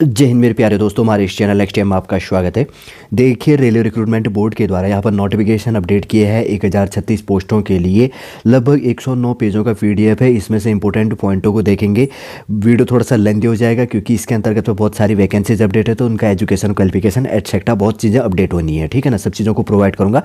जय हिंद मेरे प्यारे दोस्तों, हमारे इस चैनल नेक्स्ट टाइम में आपका स्वागत है। देखिए, रेलवे रिक्रूटमेंट बोर्ड के द्वारा यहाँ पर नोटिफिकेशन अपडेट किया है 1036 पोस्टों के लिए। लगभग 109 पेजों का पीडीएफ है। इसमें से इंपॉर्टेंट पॉइंटों को देखेंगे। वीडियो थोड़ा सा लेंथी हो जाएगा क्योंकि इसके अंतर्गत तो बहुत सारी वैकेंसीज अपडेट है, तो उनका एजुकेशन क्वालिफिकेशन एटसेट्रा बहुत चीज़ें अपडेट होनी है। ठीक है ना, सब चीज़ों को प्रोवाइड करूँगा।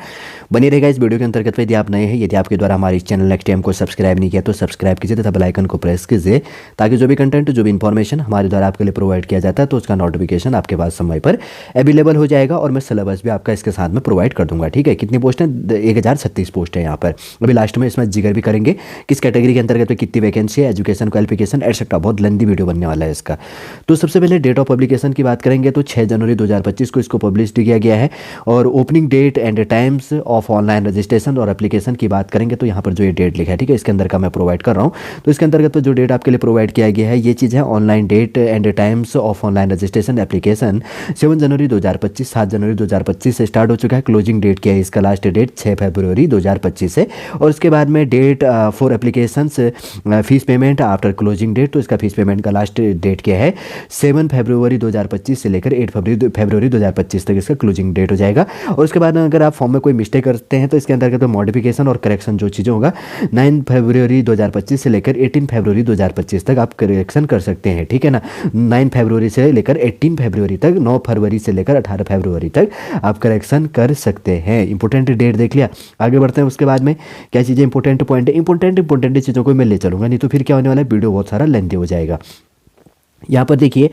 बनी रहेगा इस वीडियो के अंतर्गत। यदि आप नए हैं, यदि आपके द्वारा हमारे इस चैनल नेक्स्ट टाइम को सब्सक्राइब नहीं किया तो सब्सक्राइब कीजिए तथा बेल आइकन को प्रेस कीजिए, ताकि जो भी कंटेंट, जो भी इन्फॉर्मेशन हमारे द्वारा आपके लिए प्रोवाइड किया जाता है तो उसका नोटिफिकेशन आपके पास समय पर अवेलेबल हो जाएगा। और मैं सिलेबस भी आपका इसके साथ में प्रोवाइड कर दूंगा। ठीक है, कितनी पोस्ट है? 1036 पोस्ट है यहाँ पर। अभी लास्ट में इसमें जिक्र भी करेंगे किस कैटेगरी के अंतर्गत में कितनी वैकेंसी है, एजुकेशन क्वालिफिकेशन एटसेट्रा। बहुत लेंथी वीडियो बनने वाला है इसका। तो सबसे पहले डेट ऑफ पब्लिकेशन की बात करेंगे तो 6 जनवरी 2025 को इसको पब्लिश किया गया है। और opening date and times of online registration और एप्लीकेशन की बात करेंगे तो यहाँ पर जो ये डेट लिखा है, ठीक है, इसके अंदर का मैं प्रोवाइड कर रहा हूँ। तो इसके अंतर्गत जो डेट आपके लिए प्रोवाइड किया गया है, ये चीज़ है online date and times of online registration application 7 जनवरी 2025। 7 जनवरी 2025 से स्टार्ट हो चुका है। क्लोजिंग डेट क्या है? इसका लास्ट डेट 6 फरवरी 2025 है। और उसके बाद में date for applications fees payment after closing date, तो इसका फीस पेमेंट का लास्ट डेट क्या है? 7 फरवरी 2025 से लेकर 8 फरवरी 2025 तक इसका क्लोजिंग डेट हो जाएगा। और उसके बाद अगर आप फॉर्म में कोई मिस्टेक करते हैं तो इसके अंतर्गत मॉडिफिकेशन और करेक्शन जो चीज़ें होगा 9 फरवरी 2025 से लेकर 18 फरवरी 2025 तक आप करेक्शन कर सकते हैं। ठीक है ना, 9 फरवरी से लेकर 18 फरवरी तक, 9 फरवरी से लेकर 18 फरवरी तक आप करेक्शन कर सकते हैं। इंपॉर्टेंट डेट देख लिया। आगे बढ़ते हैं। उसके बाद में क्या चीज़ें इंपॉर्टेंट पॉइंट है, इंपॉर्टेंट चीज़ों को मैं ले चलूँगा, नहीं तो फिर क्या होने वाला है, वीडियो बहुत सारा लेंथी हो जाएगा। यहाँ पर देखिए,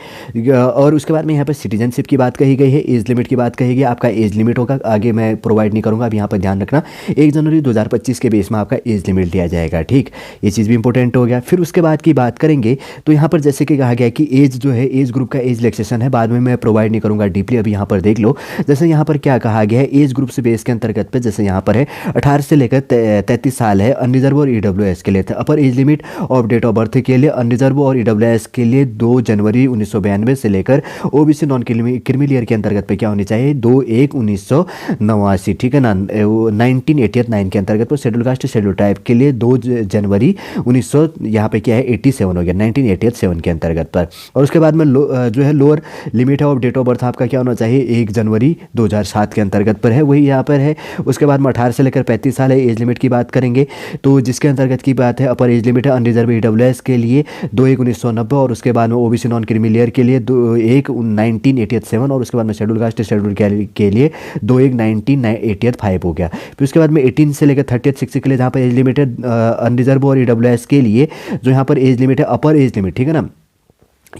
और उसके बाद में यहाँ पर सिटीजनशिप की बात कही गई है, एज लिमिट की बात कही गई है। आपका एज लिमिट होगा, आगे मैं प्रोवाइड नहीं करूँगा। अब यहाँ पर ध्यान रखना, 1 जनवरी 2025 के बेस में आपका एज लिमिट दिया जाएगा। ठीक, ये चीज़ भी इंपॉर्टेंट हो गया। फिर उसके बाद की बात करेंगे तो यहाँ पर जैसे कि कहा गया है कि एज जो है, एज ग्रुप का एज रिलैक्सेशन है, बाद में मैं प्रोवाइड नहीं करूँगा डीपली। अभी यहाँ पर देख लो, जैसे यहाँ पर क्या कहा गया है, एज ग्रुप से बेस के अंतर्गत पे जैसे यहाँ पर है 18 से लेकर 33 साल है अनरिजर्व और ईडब्ल्यूएस के लिए। Upper age limit of date of birth के लिए अनरिजर्व और ईडब्ल्यूएस के लिए 2 जनवरी 1992 से लेकर ओबीसी नॉन क्रीमी लेयर के अंतर्गत पे क्या होनी चाहिए, 2/1/1989। ठीक है ना, 1989 के अंतर्गत तो शेड्यूल कास्ट शेड्यूल टाइप के लिए 2 जनवरी 1900 यहाँ पे क्या है 87 हो गया, 1987 के अंतर्गत पर। और उसके बाद में जो है lower limit of date of birth आपका क्या होना चाहिए, 1 जनवरी 2007 के अंतर्गत पर है, वही यहाँ पर है। उसके बाद में 18 से लेकर 35 साल है। एज लिमिट की बात करेंगे तो जिसके अंतर्गत की बात है, अपर एज लिमिट है अनरिजर्व ईडब्ल्यूएस के लिए 2/1/1990। और उसके बाद में ओबीसी नॉन क्रीमी लेयर के लिए 2/1/1987। और उसके बाद में शेड्यूल कास्ट शेड्यूल के लिए 2/1/1985 हो गया। फिर उसके बाद में 18 से लेकर 30 के लिए जहाँ पर एज लिमिट है अनरिजर्व और ईडब्ल्यूएस के लिए, जो यहाँ पर एज लिमिट है अपर एज लिमिट, ठीक है ना,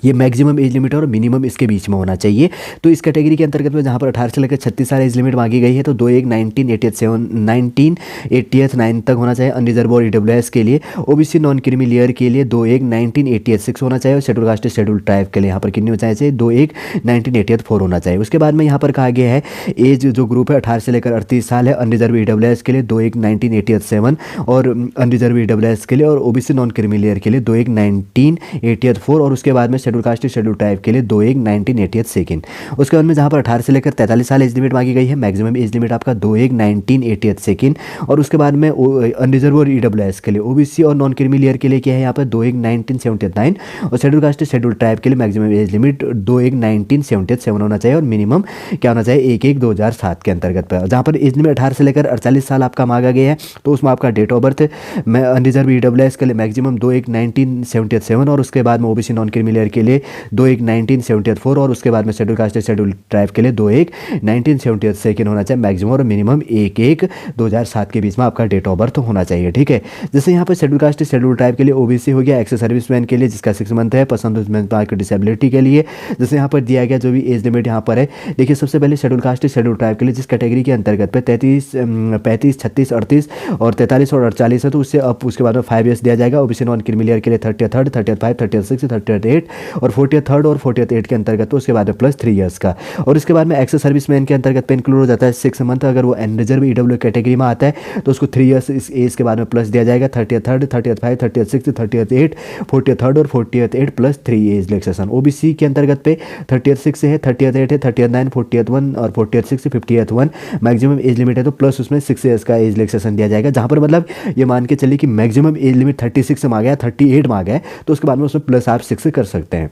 ये मैक्सिमम एज लिमिट और मिनिमम इसके बीच में होना चाहिए। तो इस कैटेगरी के अंतर्गत में जहाँ पर 18 से लेकर 36 साल एज लिमिट मांगी गई है तो 2/1/1987 तक होना चाहिए अनरिजर्व और ईडब्ल्यूएस के लिए। ओबीसी नॉन क्रीमी लेयर के लिए 2/1/1986 होना चाहिए। और शेड्यूल कास्ट शेड्यूल ट्राइब के लिए यहाँ पर कितनी होना चाहिए, 2/1/1984 होना चाहिए। उसके बाद में यहाँ पर कहा गया है एज जो ग्रुप है 18 से लेकर 38 साल है अनरिजर्व ईडब्ल्यूएस के लिए 2/1/1987 और अनरिजर्व ईडब्ल्यूएस के लिए, और ओबीसी नॉन क्रीमी लेयर के लिए 2/1/1984। और उसके बाद में शेड्यूल कास्ट शेड्यूल टाइप के लिए 2/1/1982। उसके बाद में जहाँ पर 18 से लेकर 43 साल एज लिमिट मांगी गई है, मैक्सिमम एज लिमिट आपका 2/1/1982। और उसके बाद में अनरिजर्व और ईडब्ल्यूएस के लिए, ओबीसी और नॉन क्रीमी लेयर के लिए क्या है यहाँ पर 2/1/1979। और शेड्यूल कास्ट शेड्यूल टाइप के लिए मैक्सिमम एज लिमिट 2/1/1977 होना चाहिए और मिनिमम क्या होना चाहिए 1/1/2007 के अंतर्गत पर। जहाँ पर एज लिमिट 18 से लेकर 48 साल आपका मांगा गया है तो उसमें आपका date of birth unreserve EWS के लिए मैक्सिमम 2/1/1977। और उसके बाद में ओबीसी नॉन क्रीमी लेयर के लिए 2/1/1974। और उसके बाद में शेड्यूल कास्ट शेड्यूल ट्राइब के लिए 2/1/1977 होना चाहिए मैक्सिमम, और मिनिमम 1/1/2007 के बीच में आपका डेट ऑफ बर्थ होना चाहिए। ठीक है, जैसे यहाँ पर शेड्यूल कास्ट शेड्यूल ट्राइब के लिए ओबीसी हो गया, एक्स सर्विसमैन के लिए जिसका 6 मंथ है, पर्सन विद डिसेबिलिटी के लिए जैसे यहाँ पर दिया गया जो भी एज लिमिट यहाँ पर है। देखिए, सबसे पहले शेड्यूल कास्ट शेड्यूल ट्राइब के लिए जिस कैटेगरी के अंतर्गत पे 35, 36, 38 और 43 और 48 है तो उससे अब उसके बाद में 5 ईयर्स दिया जाएगा। ओबीसी नॉन क्रीमी लेयर के लिए 33, 35, 36, 38 और 43 और 48 के अंतर्गत, तो उसके बाद में प्लस 3 ईयर्स का। और उसके बाद में एक्स सर्विसमैन के अंतर्गत पे इंक्लूड हो जाता है 6 मंथ। अगर वो अनरिजर्व ईडब्ल्यू कैटेगरी में आता है तो उसको 3 ईयर्स इस एज के बाद में प्लस दिया जाएगा। 33, 35, 36, 38, 43 और 48 प्लस 3 एज रिलैक्सेशन। ओबीसी के अंतर्गत पे 36 है, 38 है, 39, 41 और 46, 51 मैक्सिमम एज लिमिट है तो प्लस उसमें 6 ईयर्स का एज रिलैक्सेशन दिया जाएगा। जहाँ पर मतलब ये मान के चलिए कि मैक्सिमम एज लिमिट 36 में आ गया, 38 में आ गया तो उसके बाद में उसमें प्लस आप 6 कर सकते हैं।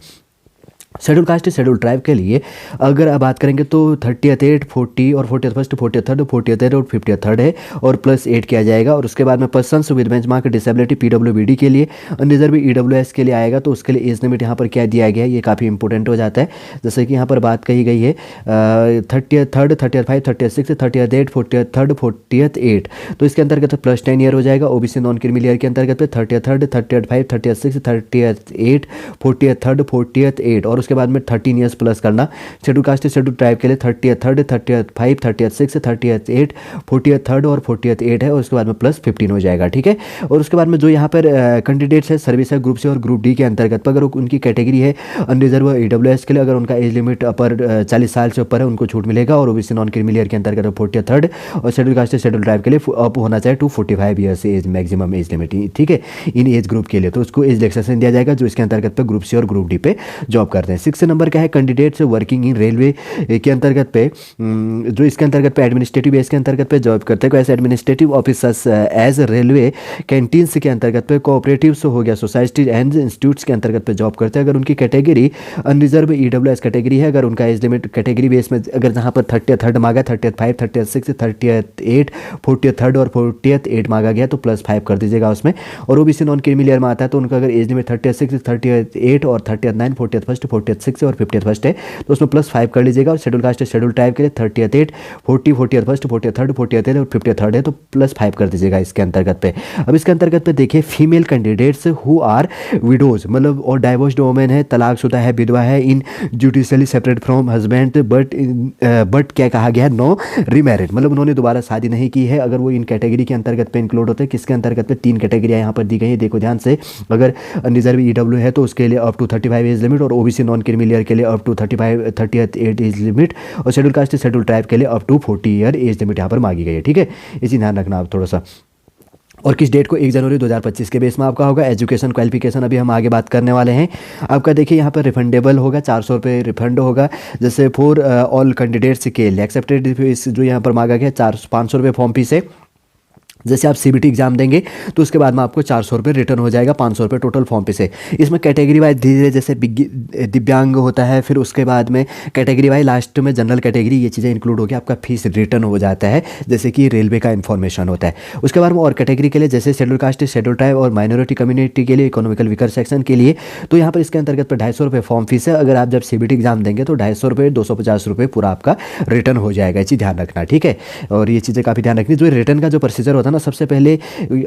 शेड्यूल कास्ट शेड्यूल ट्राइब के लिए अगर आप बात करेंगे तो 30th 40 और 41st 43rd 40th और 53rd है और +8 किया जाएगा। और उसके बाद में persons with benchmark disability PWBD के लिए, अनरिजर्व EWS के लिए आएगा तो उसके लिए एज लिमिट यहाँ पर क्या दिया गया है, ये काफ़ी इंपॉर्टेंट हो जाता है। जैसे कि यहाँ पर बात कही गई है 30th 35 36 38 43rd 48, तो इसके अंतर्गत +10 ईयर हो जाएगा। OBC नॉन क्रीमी लेयर के अंतर्गत 30th 35 36 38 40th 48 और उसके बाद में 13 ईयर्स प्लस करना। शेड्यूल कास्ट शेड्यूल ट्राइब के लिए 30th 35 36 38 40th और 48 है और उसके बाद में +15 हो जाएगा, ठीक है। और उसके बाद में जो यहाँ पर कैंडिडेट्स है सर्विस है ग्रुप सी और ग्रुप डी के अंतर्गत पर, अगर उनकी कैटेगरी है अनरिजर्व EWS के लिए, अगर उनका एज लिमिट अपर 40 साल से ऊपर है उनको छूट मिलेगा। और OBC नॉन क्रीमी लेयर के अंतर्गत 40th और शेड्यूल कास्ट शेड्यूल ट्राइब के लिए अप होना चाहिए 245 years age maximum age limit, ठीक है, इन एज ग्रुप के लिए। तो उसको एज रिलैक्सेशन दिया जाएगा जो इसके अंतर्गत पे ग्रुप सी और ग्रुप डी पे जॉब करते हैं। 6 नंबर का है कैंडिडेट्स वर्किंग इन रेलवे के अंतर्गत पे, जो इसके अंतर्गत पे एडमिनिस्ट्रेटिव बेस के अंतर्गत पे जॉब करते हैं, as administrative officers as railway canteens के अंतर्गत पे, कोऑपरेटिव्स हो गया, सोसाइटीज एंड इंस्टीट्यूट्स के अंतर्गत पे जॉब करते हैं। अगर उनकी कैटेगरी अनरिजर्व EWS कैटेगरी है, अगर उनका एज लिमिट कैटेगरी बेस में अगर जहाँ पर 30th मांगा 35 36 38 40th और 48 मांगा गया तो +5 कर दीजिएगा उसमें। और OBC नॉन क्रीमी लेयर में आता है तो उनका अगर एज लिमिट 36 38 और 39 41st 46 और 51st है तो उसमें +5 कर लीजिएगा। और शेड्यूल कास्ट शेड्यूल ट्राइब के लिए 38 40 41st 43rd 48 और 53rd है तो +5 कर दीजिएगा इसके अंतर्गत पे। अब इसके अंतर्गत पे देखिए female candidates who are widows मतलब और डाइवोर्स्ड वोमेन है, तलाकशुदा है, विधवा है, in judicially separate from husband but क्या कहा गया है, नो रीमैरिड, मतलब उन्होंने दोबारा शादी नहीं की है, अगर वो इन कैटेगरी के अंतर्गत पे इंक्लूड होते हैं। किसके अंतर्गत पे 3 कैटेगरियाँ यहाँ पर दी गई है, देखो ध्यान से। अगर अनरिजर्व EW है तो उसके लिए अप टू 35 एज लिमिट और OBC नॉन क्रीमी लेयर के लिए अप टू 38 एज लिमिट और शेड्यूल कास्ट शेड्यूल ट्राइब के लिए up to 40 year age limit यहाँ पर मांगी गई है, ठीक है। इसी ध्यान रखना आप थोड़ा सा। और किस डेट को 1 जनवरी 2025 के बेस में आपका होगा। एजुकेशन क्वालिफिकेशन अभी हम आगे बात करने वाले हैं। आपका देखिए यहाँ पर रिफंडेबल होगा, 400 रुपये रिफंड होगा। जैसे फॉर ऑल कैंडिडेट्स के लिए एक्सेप्टेड फीस जो यहाँ पर मांगा गया 500 रुपये फॉर्म फीस है। जैसे आप CBT एग्जाम देंगे तो उसके बाद में आपको 400 रुपये रिटर्न हो जाएगा, 500 रुपये टोटल फॉर्म पे से। इसमें कैटेगरी वाइज धीरे धीरे जैसे दिव्यांग होता है, फिर उसके बाद में कैटेगरी वाइज लास्ट में जनरल कैटेगरी, ये चीज़ें इंक्लूड होगी, आपका फीस रिटर्न हो जाता है जैसे कि रेलवे का इन्फॉर्मेशन होता है। उसके बाद में और कैटेगरी के लिए जैसे शेड्यूल कास्ट शेड्यूल ट्राइब और माइनॉरिटी कम्युनिटी के लिए, इकोनॉमिकल वीकर सेक्शन के लिए, तो यहाँ पर इसके अंतर्गत पर 250 रुपये फॉर्म फीस है। अगर आप जब CBT एग्जाम देंगे तो 250 रुपये 250 रुपये पूरा आपका रिटर्न हो जाएगा, ये चीज़ ध्यान रखना, ठीक है। और ये चीज़ें काफ़ी ध्यान रखनी। जो रिटर्न का जो प्रोसीजर होता है ना, सबसे पहले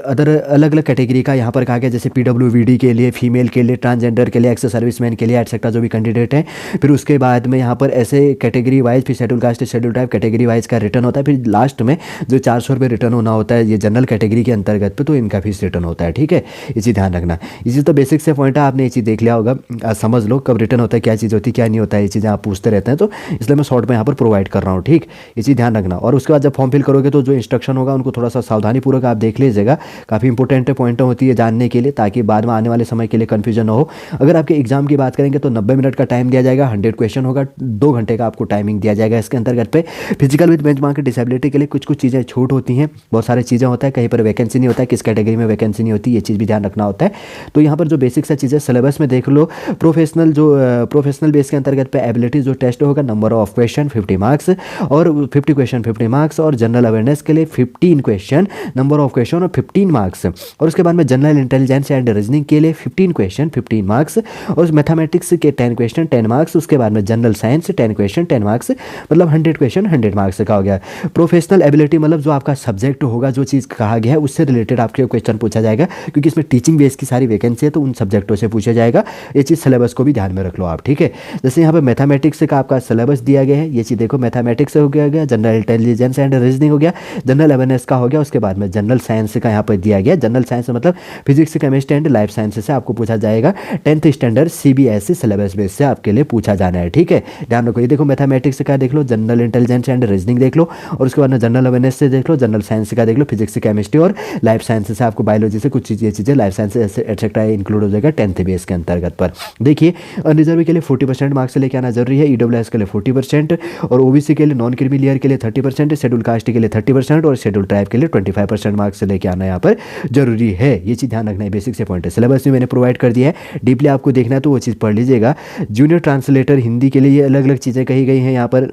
अदर अलग अलग कैटेगरी का यहाँ पर कहा गया, जैसे PWBD के लिए, फीमेल के लिए, ट्रांसजेंडर के लिए, एक्स सर्विसमैन के लिए एटसेट्रा जो भी कैंडिडेट हैं। फिर उसके बाद में यहाँ पर ऐसे कैटेगरी वाइज, फिर schedule caste schedule type category wise का रिटर्न होता है। फिर लास्ट में जो 400 रुपये रिटर्न होना होता है ये जनरल कैटेगरी के अंतर्गत पे, तो इनका फीस रिटर्न होता है, ठीक है। ये चीज़ ध्यान रखना। ये चीज़ तो बेसिक से पॉइंट है, आपने ये चीज़ देख लिया होगा, समझ लो कब रिटर्न होता है, क्या चीज़ होती है, क्या नहीं होता है, ये चीज़ें आप पूछते रहते हैं, तो इसलिए मैं शॉर्ट में यहाँ पर प्रोवाइड कर रहा हूँ, ठीक। ये चीज़ ध्यान रखना। और उसके बाद जब फॉर्म फिल करोगे तो जो इंस्ट्रक्शन होगा उनको थोड़ा सा सावधानीपूर्वक आप देख लीजिएगा, काफ़ी इंपॉर्टेंट पॉइंट होती है जानने के लिए, ताकि बाद में आने वाले समय के लिए कन्फ्यूजन ना हो। अगर आपके एग्जाम की बात करेंगे तो 90 मिनट का टाइम दिया जाएगा, 100 क्वेश्चन होगा, 2 घंटे का आपको टाइमिंग दिया जाएगा। इसके अंतर्गत पे फिजिकल विद बेंचमार्क डिसेबिलिटी के लिए कुछ चीज़ें छूट होती हैं, बहुत सारी चीज़ें होता है, कहीं पर वैकेंसी नहीं होता है, किस कैटेगरी में वैकेंसी नहीं होती, ये चीज़ भी ध्यान रखना होता है। तो यहाँ पर जो बेसिक सा चीज़ें सिलेबस में देख लो, प्रोफेशनल बेस के अंतर्गत पे एबिलिटी जो टेस्ट होगा, नंबर ऑफ क्वेश्चन 50 मार्क्स और 50 क्वेश्चन 50 मार्क्स, और जनरल अवेयरनेस के लिए 15 क्वेश्चन, नंबर ऑफ क्वेश्चन और 15 मार्क्स। और उसके बाद में जनरल इंटेलिजेंस एंड रीजनिंग के लिए 15 क्वेश्चन 15 मार्क्स, और मैथमेटिक्स के 10 क्वेश्चन 10 मार्क्स। उसके बाद में जनरल साइंस 10 क्वेश्चन 10 मार्क्स, मतलब 100 क्वेश्चन 100 मार्क्स का हो गया। प्रोफेशनल एबिलिटी मतलब जो आपका सब्जेक्ट होगा, जो चीज़ कहा गया है उससे रिलेटेड आपके क्वेश्चन पूछा जाएगा, क्योंकि इसमें टीचिंग बेस की सारी वैकेंसी है, तो उन सब्जेक्टों से पूछा जाएगा। ये चीज़ सिलेबस को भी ध्यान में रख लो आप, ठीक है। जैसे यहाँ पर मैथमेटिक्स का आपका सिलेबस दिया गया है, ये चीज़ देखो, मैथमेटिक्स हो गया, जनरल इंटेलिजेंस एंड रीजनिंग हो गया, जनरल अवेयरनेस का हो गया। उसके बाद में जनरल साइंस का यहाँ पर दिया गया, जनरल साइंस मतलब physics chemistry and life science से आपको पूछा जाएगा। 10th standard CBSE syllabus base से आपके लिए पूछा जाना है, ठीक है। ध्यान रखो। ये देखो मैथमेटिक्स का देख लो, जनरल इंटेलिजेंस एंड रीजनिंग देख लो, और उसके बाद में जनरल अवेयरनेस से देख लो, जनरल साइंस का देख लो, फिजिक्स केमिस्ट्री और लाइफ साइंस से आपको बायोलॉजी से कुछ चीज़ें लाइफ साइंस एटसेट्रा इंक्लूड हो जाएगा 10th बेस के अंतर्गत पर। देखिए अनरिजर्व के लिए 40% मार्क्स लेके आना जरूरी है, EWS के लिए 40% और OBC के लिए, नॉन क्रीमी लेयर के लिए 30%, शेड्यूल कास्ट के लिए 30% और शेड्यूल ट्राइब के लिए 75% मार्क्स से लेके आना यहाँ पर जरूरी है। ये चीज़ ध्यान रखना है, बेसिक से पॉइंट है। सिलेबस भी मैंने प्रोवाइड कर दिया है, डीपली आपको देखना है तो वो चीज़ पढ़ लीजिएगा। जूनियर ट्रांसलेटर हिंदी के लिए ये अलग अलग चीज़ें कही गई हैं यहाँ पर,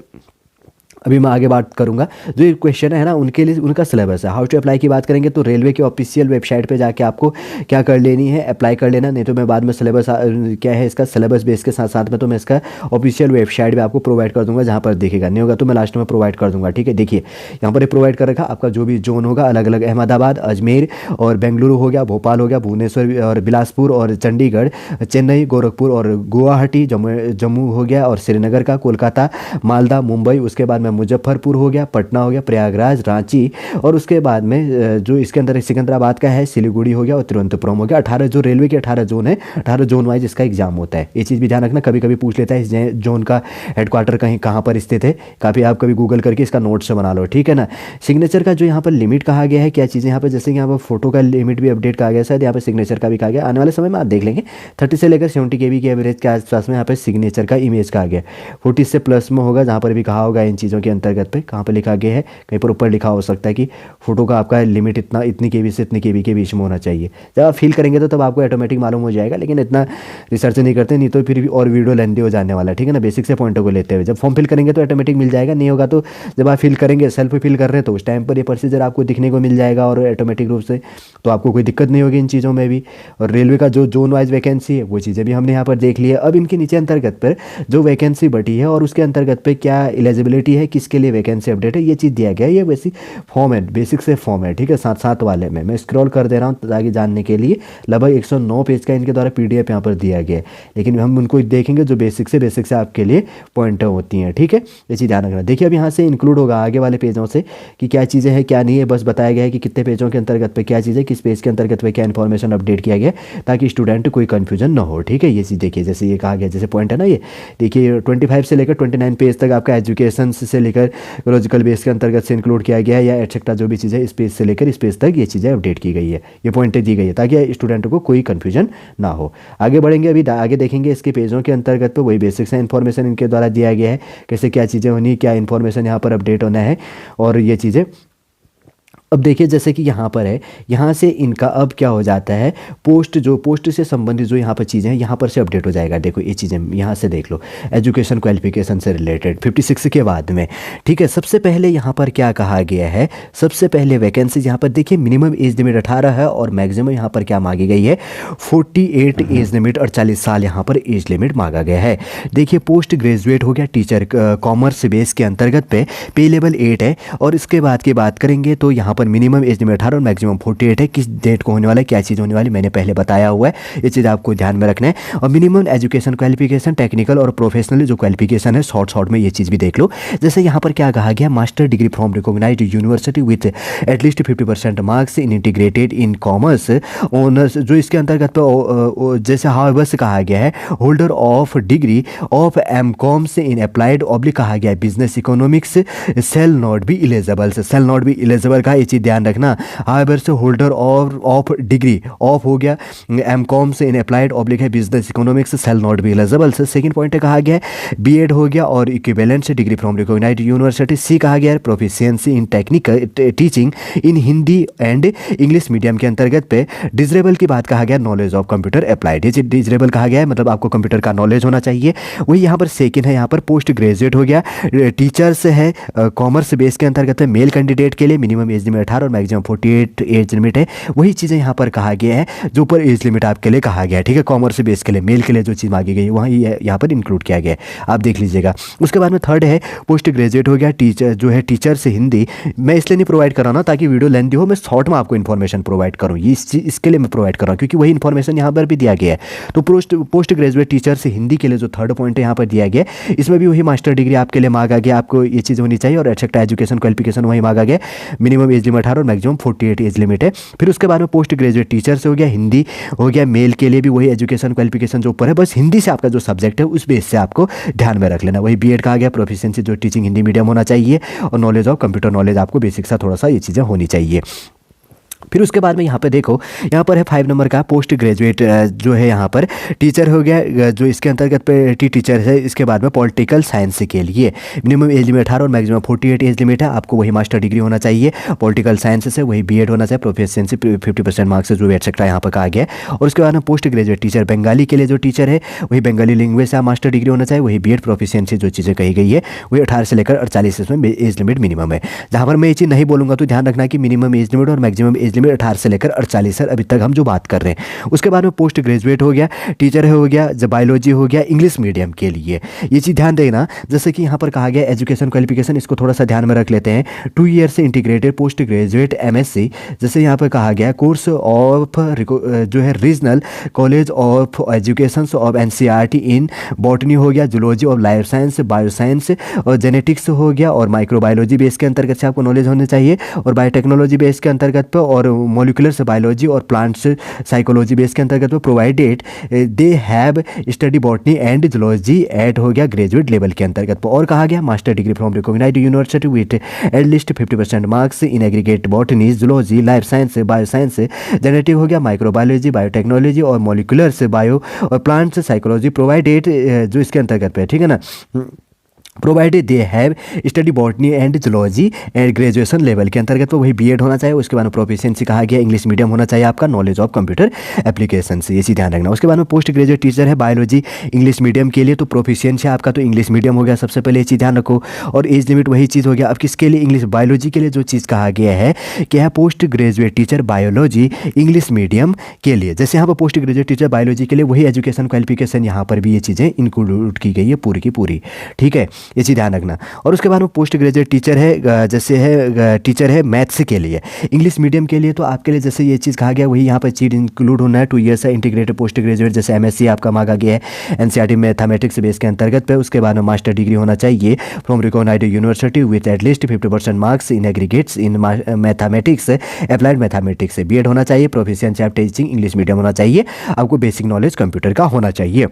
अभी मैं आगे बात करूंगा। जो ये क्वेश्चन है ना उनके लिए उनका सिलेबस है। हाउ टू अप्लाई की बात करेंगे तो रेलवे की ऑफिशियल वेबसाइट पे जाके आपको क्या कर लेनी है, अप्लाई कर लेना। नहीं तो मैं बाद में सिलेबस क्या है इसका सिलेबस बेस के साथ साथ में तो मैं इसका ऑफिशियल वेबसाइट पे आपको प्रोवाइड कर दूंगा, जहाँ पर देखेगा। नहीं होगा तो मैं लास्ट में प्रोवाइड कर दूंगा, ठीक है। देखिए यहाँ पर प्रोवाइड कर रखा आपका जो भी जोन होगा अलग अलग, अहमदाबाद, अजमेर और बेंगलुरु हो गया, भोपाल हो गया, भुवनेश्वर और बिलासपुर और चंडीगढ़, चेन्नई, गोरखपुर और गुवाहाटी, जम्मू हो गया और श्रीनगर का, कोलकाता, मालदा, मुंबई, उसके बाद में मुजफ्फरपुर हो गया, पटना हो गया, प्रयागराज, रांची और उसके बाद में जो इसके अंदर सिकंदराबाद का है, सिलीगुड़ी हो गया और तिरुवनंतपुरम हो गया। 18 जो रेलवे के 18 जोन है, 18 जोन वाइज इसका एग्जाम होता है। ये चीज़ भी ध्यान रखना, कभी कभी पूछ लेता है इस जोन का हेडक्वार्टर कहीं कहाँ पर स्थित है, काफ़ी आप कभी गूगल करके इसका नोट्स बना लो, ठीक है ना। सिग्नेचर का जो यहाँ पर लिमिट कहा गया है, क्या चीज़ें यहाँ पर, जैसे यहाँ पर फोटो का लिमिट भी अपडेट कहा गया, शायद यहाँ पर सिग्नेचर का भी कहा गया। आने वाले समय में आप देख लेंगे 30 से लेकर 70 KB की एवरेज के आसपास में यहाँ पर सिग्नेचर का इमेज कहा गया। 40 से प्लस में होगा, जहाँ पर भी कहा होगा इन चीज़ों के अंतर्गत पे, कहाँ पर लिखा गया है, कहीं पर ऊपर लिखा हो सकता है कि फोटो का आपका लिमिट इतनी KB से इतनी KB के बीच में होना चाहिए। जब आप फिल करेंगे तो तब आपको ऑटोमेटिक मालूम हो जाएगा, लेकिन इतना रिसर्च नहीं करते, नहीं तो फिर भी और वीडियो लेंदी हो जाने वाला है, ठीक है ना। बेसिक से पॉइंटों को लेते हुए जब फॉर्म फिल करेंगे तो ऑटोमेटिक मिल जाएगा, नहीं होगा तो जब आप फिल करेंगे, सेल्फ फिल कर रहे हैं तो उस टाइम पर ये प्रोसीजर आपको दिखने को मिल जाएगा और ऑटोमेटिक रूप से, तो आपको कोई दिक्कत नहीं होगी इन चीज़ों में भी। और रेलवे का जो जोन वाइज वैकेंसी है वो चीज़ें भी हमने यहाँ पर देख ली है। अब इनके नीचे अंतर्गत पर जो वैकेंसी बटी है और उसके अंतर्गत पे क्या एलिजिबिलिटी है, किसके लिए वैकेंसी अपडेट है, ये चीज़ दिया गया है। ये बेसिक फॉर्म है, बेसिक से फॉर्म है, ठीक है। साथ साथ वाले में मैं स्क्रॉल कर दे रहा हूँ ताकि जानने के लिए। लगभग 109 पेज का इनके द्वारा PDF यहाँ पर दिया गया है, लेकिन हम उनको देखेंगे जो बेसिक से आपके लिए पॉइंट होती हैं, ठीक है। ये चीज़ ध्यान रखना। देखिए अब यहाँ से इंक्लूड होगा आगे वाले पेजों से कि क्या चीज़ें हैं क्या नहीं है, बस बताया गया है कि कितने पेजों के अंतर्गत पे क्या चीज़ें, किस पेज के अंतर्गत पे क्या इन्फॉर्मेशन अपडेट किया गया, ताकि स्टूडेंट कोई कन्फ्यूजन ना हो, ठीक है। ये चीज़ देखिए, जैसे ये कहा गया, जैसे पॉइंट है ना, ये देखिए 25 से लेकर 29 पेज तक आपका एजुकेशन से लेकर लॉजिकल बेस के अंतर्गत से इंक्लूड किया गया है, या एटसेट्रा जो भी चीज़ें इस पेज से लेकर इस पेज तक ये चीज़ें अपडेट की गई है, ये पॉइंटें दी गई है ताकि स्टूडेंट को कोई कन्फ्यूजन ना हो। आगे बढ़ेंगे, अभी आगे देखेंगे इसके पेजों के अंतर्गत पे वही बेसिक से इन्फॉर्मेशन इनके द्वारा दिया गया है, कैसे क्या चीज़ें होनी, क्या इन्फॉर्मेशन यहाँ पर अपडेट होना है और ये चीज़ें। अब देखिए जैसे कि यहाँ पर है, यहाँ से इनका अब क्या हो जाता है, पोस्ट से संबंधित जो यहाँ पर चीज़ें हैं यहाँ पर से अपडेट हो जाएगा। देखो ये चीज़ें यहाँ से देख लो, एजुकेशन क्वालिफिकेशन से रिलेटेड 56 के बाद में, ठीक है। सबसे पहले यहाँ पर क्या कहा गया है, सबसे पहले वैकेंसी यहाँ पर देखिए मिनिमम एज लिमिट 18 है और मैक्सिमम यहाँ पर क्या मांगी गई है 48 एज लिमिट, 48 साल यहाँ पर एज लिमिट मांगा गया है। देखिए पोस्ट ग्रेजुएट हो गया टीचर कॉमर्स बेस के अंतर्गत पे लेवल 8 है। और इसके बाद की बात करेंगे तो यहाँ पर मिनिमम एज लिमिट 18 और मैक्सिमम 48 है। किस डेट को होने वाला है, क्या चीज़ होने वाली, मैंने पहले बताया हुआ है, ये चीज़ आपको ध्यान में रखना है। और मिनिमम एजुकेशन क्वालिफिकेशन, टेक्निकल और प्रोफेशनल जो क्वालिफिकेशन है शॉर्ट में ये चीज़ भी देख लो। जैसे यहाँ पर क्या कहा गया, master degree from recognised university with at least 50% marks in integrated in commerce honours, जो इसके अंतर्गत जैसे हाउएवर से कहा गया है holder of degree of MCOM से इन अप्लाइड ऑब्लिक कहा गया है business economics shall not be eligible, shall not be eligible का ये चीज़ ध्यान रखना। हाउएवर से होल्डर ऑफ डिग्री ऑफ हो गया MCOM से इन अप्लाइड ऑब्लिक है business economics shall not be eligible. Second point कहा गया है B.Ed हो गया और इक्विवेलेंट से degree from recognised university. C कहा गया है proficiency in technical teaching in Hindi and English medium के अंतर्गत पे। डिजरेबल की बात कहा गया नॉलेज ऑफ कंप्यूटर अप्लाइड, ये डिजरेबल कहा गया है मतलब आपको कंप्यूटर का नॉलेज होना चाहिए। वही यहाँ पर सेकंड है, यहाँ पर पोस्ट ग्रेजुएट हो गया टीचर्स है कॉमर्स बेस के अंतर्गत है मेल कैंडिडेट के लिए मिनिमम एज लिमिट 18 और मैक्सिमम 48 एज लिमिट है। वही चीज़ें यहाँ पर कहा गया है जो ऊपर एज लिमिट आपके लिए कहा गया है, ठीक है। कॉमर्स बेस के लिए मेल के लिए जो चीज़ मांगी गई है वहाँ यहाँ पर इंक्लूड किया गया है, आप देख लीजिएगा। उसके बाद में थर्ड है पोस्ट ग्रेजुएट हो गया टीचर जो है टीचर से हिंदी। मैं इसलिए नहीं प्रोवाइड कर रहा ना ताकि वीडियो लेंथी हो, मैं शॉर्ट में आपको इन्फॉर्मेशन प्रोवाइड करूँ, ये इसके लिए मैं प्रोवाइड कर रहा हूँ क्योंकि वही इन्फॉर्मेशन यहाँ पर भी दिया गया है। तो पोस्ट ग्रेजुएट टीचर से हिंदी के लिए जो थर्ड पॉइंट है यहाँ पर दिया गया है, इसमें भी वही मास्टर डिग्री आपके लिए मांगा गया, आपको ये चीज़ होनी चाहिए और एक्सेट्रा एजुकेशन क्वालिफिकेशन वही मांगा गया, मिनिमम एज लिमिट 18 और मैक्सिमम 48 एज लिमिट है। फिर उसके बाद में पोस्ट ग्रेजुएट टीचर से हो गया हिंदी हो गया, मेल के लिए भी वही एजुकेशन क्वालिफिकेशन जो ऊपर है, बस हिंदी से आपका जो सब्जेक्ट है उस बेस से आपको ध्यान में रख लेना। वही B.Ed कहा गया प्रोफिशिएंसी जो टीचिंग हिंदी मीडियम होना चाहिए और नॉलेज ऑफ कंप्यूटर नॉलेज आपको बेसिक सा थोड़ा सा ये चीज़ें होनी चाहिए। फिर उसके बाद में यहाँ पे देखो, यहाँ पर है 5 नंबर का पोस्ट ग्रेजुएट जो है यहाँ पर टीचर हो गया, जो इसके अंतर्गत पे टीचर है। इसके बाद में पॉलिटिकल साइंस के लिए मिनिमम एज लिमिट 18 और मैक्सिमम 48 एज लिमिट है। आपको वही मास्टर डिग्री होना चाहिए, पॉलिटिकल साइंस से वही बीएड होना चाहिए, प्रोफिशिएंसी 50% मार्क्स जो एटसेट्रा यहाँ पर कहा गया है। और उसके बाद में पोस्ट ग्रेजुएट टीचर बंगाली के लिए जो टीचर है वही बंगाली लैंग्वेज से मास्टर डिग्री होना चाहिए, वही बीएड प्रोफिशिएंसी जो चीज़ें कही गई है वही 18 से लेकर 48 इसमें एज लिमिट मिनिमम है। जहाँ पर मैं ये चीज़ नहीं बोलूँगा तो ध्यान रखना कि मिनिमम एज लिमिट और मैक्सिमम एज लिमिट 18 से लेकर 48 है अभी तक हम जो बात कर रहे हैं। उसके बाद में पोस्ट ग्रेजुएट हो गया, टीचर हो गया, बायोलॉजी हो गया, इंग्लिश मीडियम के लिए ये चीज़ ध्यान देना। जैसे कि यहाँ पर कहा गया एजुकेशन क्वालिफिकेशन, इसको थोड़ा सा ध्यान में रख लेते हैं। 2 ईयर से इंटीग्रेटेड पोस्ट ग्रेजुएट एमएससी, जैसे यहाँ पर कहा गया कोर्स ऑफ जो है regional college of education of NCERT in botany हो गया, zoology of life science, bioscience और जेनेटिक्स हो गया, और माइक्रोबायोलॉजी बेस के अंतर्गत से आपको नॉलेज होने चाहिए, और बायोटेक्नोलॉजी बेस के अंतर्गत पे, और मोलिकुलर बायोलॉजी और प्लांट्स साइकोलॉजी बेस के अंतर्गत पे provided they have study botany and zoology at हो गया ग्रेजुएट लेवल के अंतर्गत। और कहा गया master degree from recognised university with at least 50% marks in aggregate botany, zoology, life science, bioscience, genetic हो गया, माइक्रोबायोलॉजी, बायोटेक्नोलॉजी और मोलिकुलर बायो और प्लांट्स साइकोलॉजी प्रोवाइडेड जो इसके अंतर्गत पे, ठीक है ना, provided they have study botany and zoology and graduation level के अंतर्गत तो वही बीएड होना चाहिए। उसके बाद में प्रोफिशिएंसी कहा गया इंग्लिश मीडियम होना चाहिए, आपका नॉलेज ऑफ कंप्यूटर एप्लीकेशन से, ये चीज़ ध्यान रखना। उसके बाद में पोस्ट ग्रेजुएट टीचर है बायोलॉजी इंग्लिश मीडियम के लिए, तो प्रोफिशिएंसी आपका तो इंग्लिश मीडियम हो गया सबसे पहले, ये चीज़ ध्यान रखो। और एज लिमिट वही चीज़ हो गया। अब किसके लिए इंग्लिश बायोलॉजी के लिए जो चीज़ कहा गया है क्या है, post graduate teacher biology English medium के लिए, जैसे यहाँ पर पोस्ट ग्रेजुएट टीचर बायोलॉजी के लिए वही एजुकेशन क्वालिफिकेशन यहाँ पर भी ये चीज़ें इंक्लूड की गई है पूरी की पूरी, ठीक है, ये चीज़ ध्यान रखना। और उसके बाद में पोस्ट ग्रेजुएट टीचर है, जैसे है टीचर है मैथ्स के लिए इंग्लिश मीडियम के लिए, तो आपके लिए जैसे ये चीज़ कहा गया वही यहाँ पर चीज़ इंक्लूड होना है। 2 ईयर से इंटीग्रेटेड पोस्ट ग्रेजुएट, जैसे एमएससी आपका मांगा गया है एनसीईआरटी मैथमेटिक्स बेस के अंतर्गत पे। उसके बाद में मास्टर डिग्री होना चाहिए from recognised university with at least 50% marks in aggregates in mathematics, applied mathematics से बीएड होना चाहिए, proficiency of teaching English medium होना चाहिए, आपको बेसिक नॉलेज कंप्यूटर का होना चाहिए।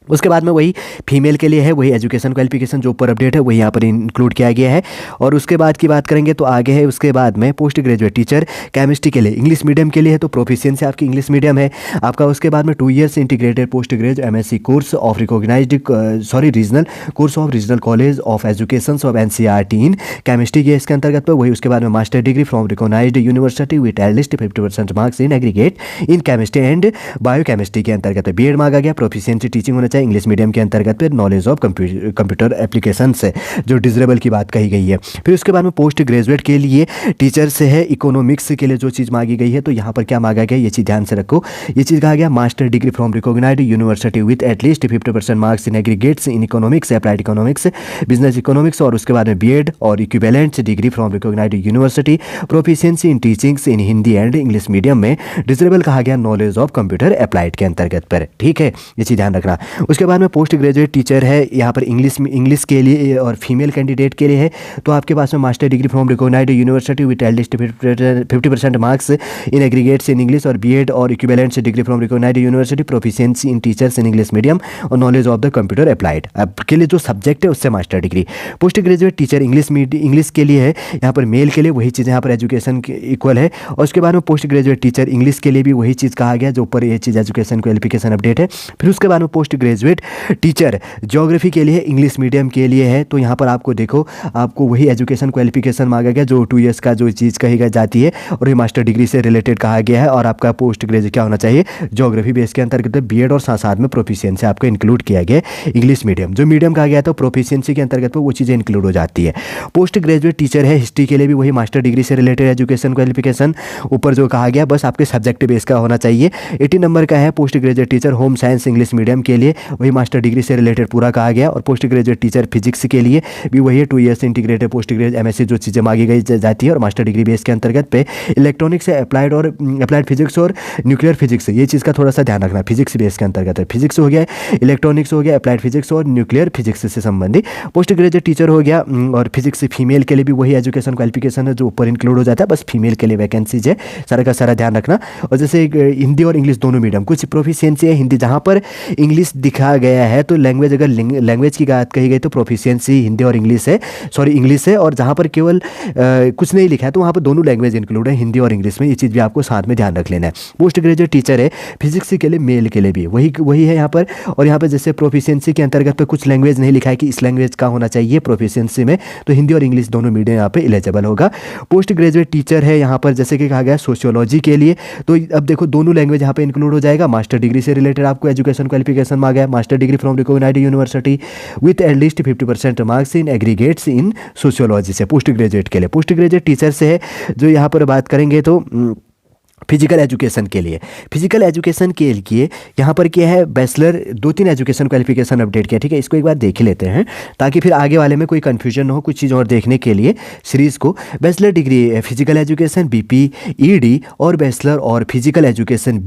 उसके बाद में वही फीमेल के लिए है वही एजुकेशन क्वालिफिकेशन जो ऊपर अपडेट है वही यहाँ पर इंक्लूड किया गया है। और उसके बाद की बात करेंगे तो आगे है उसके बाद में पोस्ट ग्रेजुएट टीचर केमिस्ट्री के लिए इंग्लिश मीडियम के लिए है, तो प्रोफिशिएंसी आपकी इंग्लिश मीडियम है आपका। उसके बाद में 2 years integrated post graduate MSc course of regional course of regional college of education of NCERT in chemistry के इसके अंतर्गत पर वही। उसके बाद में master degree from recognised university with at least 50% marks in aggregate in chemistry and biochemistry के अंतर्गत बीएड मांगा गया, प्रोफिशिएंसी टीचिंग होना इंग्लिश मीडियम के अंतर्गत पे, नॉलेज ऑफ कंप्यूटर एप्लीकेशन से जो डिजरेबल की बात कही गई है। फिर उसके बाद में पोस्ट ग्रेजुएट के लिए टीचर से है इकोनॉमिक्स के लिए जो चीज़ मांगी गई है, तो यहाँ पर क्या मांगा गया ये चीज़ ध्यान से रखो। ये चीज़ कहा गया master degree from recognised university with at least 50% marks in aggregates in economics, applied economics, business economics, और उसके बाद में बीएड और equivalent degree from recognised university, proficiency in teachings in Hindi and English medium में, डिजरेबल कहा गया नॉलेज ऑफ कंप्यूटर अप्लाइड के अंतर्गत पर, ठीक है, ये चीज़ ध्यान रखना। उसके बाद में पोस्ट ग्रेजुएट टीचर है यहाँ पर इंग्लिश के लिए और फीमेल कैंडिडेट के लिए है, तो आपके पास में master degree from recognised university with at least 50% marks in aggregates in English और बीएड और equivalent degree from recognised university, proficiency in teachers in English medium और knowledge of the computer applied के लिए जो सब्जेक्ट है उससे master degree. Post graduate teacher English के लिए है यहाँ पर मेल के लिए वही चीज़ यहाँ पर एजुकेशन इक्वल है। और उसके बाद में पोस्ट ग्रेजुएट टीचर इंग्लिश के लिए भी वही चीज़ कहा गया जो ऊपर ये चीज़ एजुकेशन क्वालिफिकेशन अपडेट है। फिर उसके बाद में पोस्ट ग्रेजुएट टीचर ज्योग्राफी के लिए इंग्लिश मीडियम के लिए है, तो यहाँ पर आपको देखो आपको वही एजुकेशन क्वालिफिकेशन मांगा गया जो 2 ईयर्स का जो चीज़ कही जाती है और ये मास्टर डिग्री से रिलेटेड कहा गया है। और आपका पोस्ट ग्रेजुएट क्या होना चाहिए ज्योग्राफी बेस के अंतर्गत बीएड और साथ में प्रोफिशिएंसी आपको इंक्लूड किया गया इंग्लिश मीडियम, जो मीडियम कहा गया तो प्रोफिशिएंसी के अंतर्गत वो चीज़ें इंक्लूड हो जाती है। पोस्ट ग्रेजुएट टीचर है हिस्ट्री के लिए भी वही मास्टर डिग्री से रिलेटेड एजुकेशन क्वालिफिकेशन ऊपर जो कहा गया बस आपके सब्जेक्ट बेस का होना चाहिए। 80 नंबर का है post graduate teacher home science English medium के लिए वही मास्टर डिग्री से रिलेटेड पूरा कहा गया। और पोस्ट ग्रेजुएट टीचर फिजिक्स के लिए भी वही 2 years integrated post graduate MSc जो चीज़ें मांगी गई जाती है और मास्टर डिग्री बेस के अंतर्गत पे इलेक्ट्रॉनिक्स अप्लाइड फिजिक्स और न्यूक्लियर फिजिक्स, ये चीज़ का थोड़ा सा ध्यान रखना। फिजिक्स बेस के अंतर्गत है, फिजिक्स हो गया, इलेक्ट्रॉनिक्स हो गया, अप्लाइड फिजिक्स और न्यूक्लियर फिजिक्स से संबंधित पोस्ट ग्रेजुएट टीचर हो गया। और फिजिक्स फीमेल के लिए भी वही एजुकेशन क्वालिफिकेशन है जो ऊपर इंक्लूड हो जाता है, बस फीमेल के लिए वैकेंसीज है, सारा का सारा ध्यान रखना। और जैसे हिंदी और इंग्लिश दोनों मीडियम कुछ प्रोफिशिएंसी है हिंदी जहाँ पर इंग्लिश लिखा गया है तो लैंग्वेज, अगर लैंग्वेज की बात कही गई तो प्रोफिशिएंसी हिंदी और इंग्लिश है, सॉरी इंग्लिश है। और जहाँ पर केवल कुछ नहीं लिखा है तो वहाँ पर दोनों लैंग्वेज इंक्लूड है, हिंदी और इंग्लिश में। ये चीज़ भी आपको साथ में ध्यान रख लेना है। पोस्ट ग्रेजुएट टीचर है फिजिक्स के लिए, मेल के लिए भी वही है यहाँ पर। और यहाँ पर जैसे प्रोफिशिएंसी के अंतर्गत पे कुछ लैंग्वेज नहीं लिखा है कि इस लैंग्वेज का होना चाहिए प्रोफिशिएंसी में, तो हिंदी और इंग्लिश दोनों मीडियम यहाँ पे एलिजिबल होगा। पोस्ट ग्रेजुएट टीचर है यहाँ पर जैसे कि कहा गया सोशियोलॉजी के लिए, तो अब देखो दोनों लैंग्वेज यहाँ पे इंक्लूड हो जाएगा। मास्टर डिग्री से रिलेटेड आपको एजुकेशन क्वालिफिकेशन मांगा है, master degree from recognised university with at least 50% marks in aggregates in sociology से पोस्ट ग्रेजुएट के लिए। पोस्ट ग्रेजुएट टीचर से है जो यहाँ पर बात करेंगे तो फिजिकल एजुकेशन के लिए, फिजिकल एजुकेशन के लिए यहाँ पर क्या है, बैचलर, 2-3 एजुकेशन क्वालिफिकेशन अपडेट किया, ठीक है। इसको एक बार देख लेते हैं ताकि फिर आगे वाले में कोई कन्फ्यूजन ना हो, कुछ चीज़ और देखने के लिए सीरीज़ को। Bachelor degree physical education BPED और बैचलर और फिजिकल एजुकेशन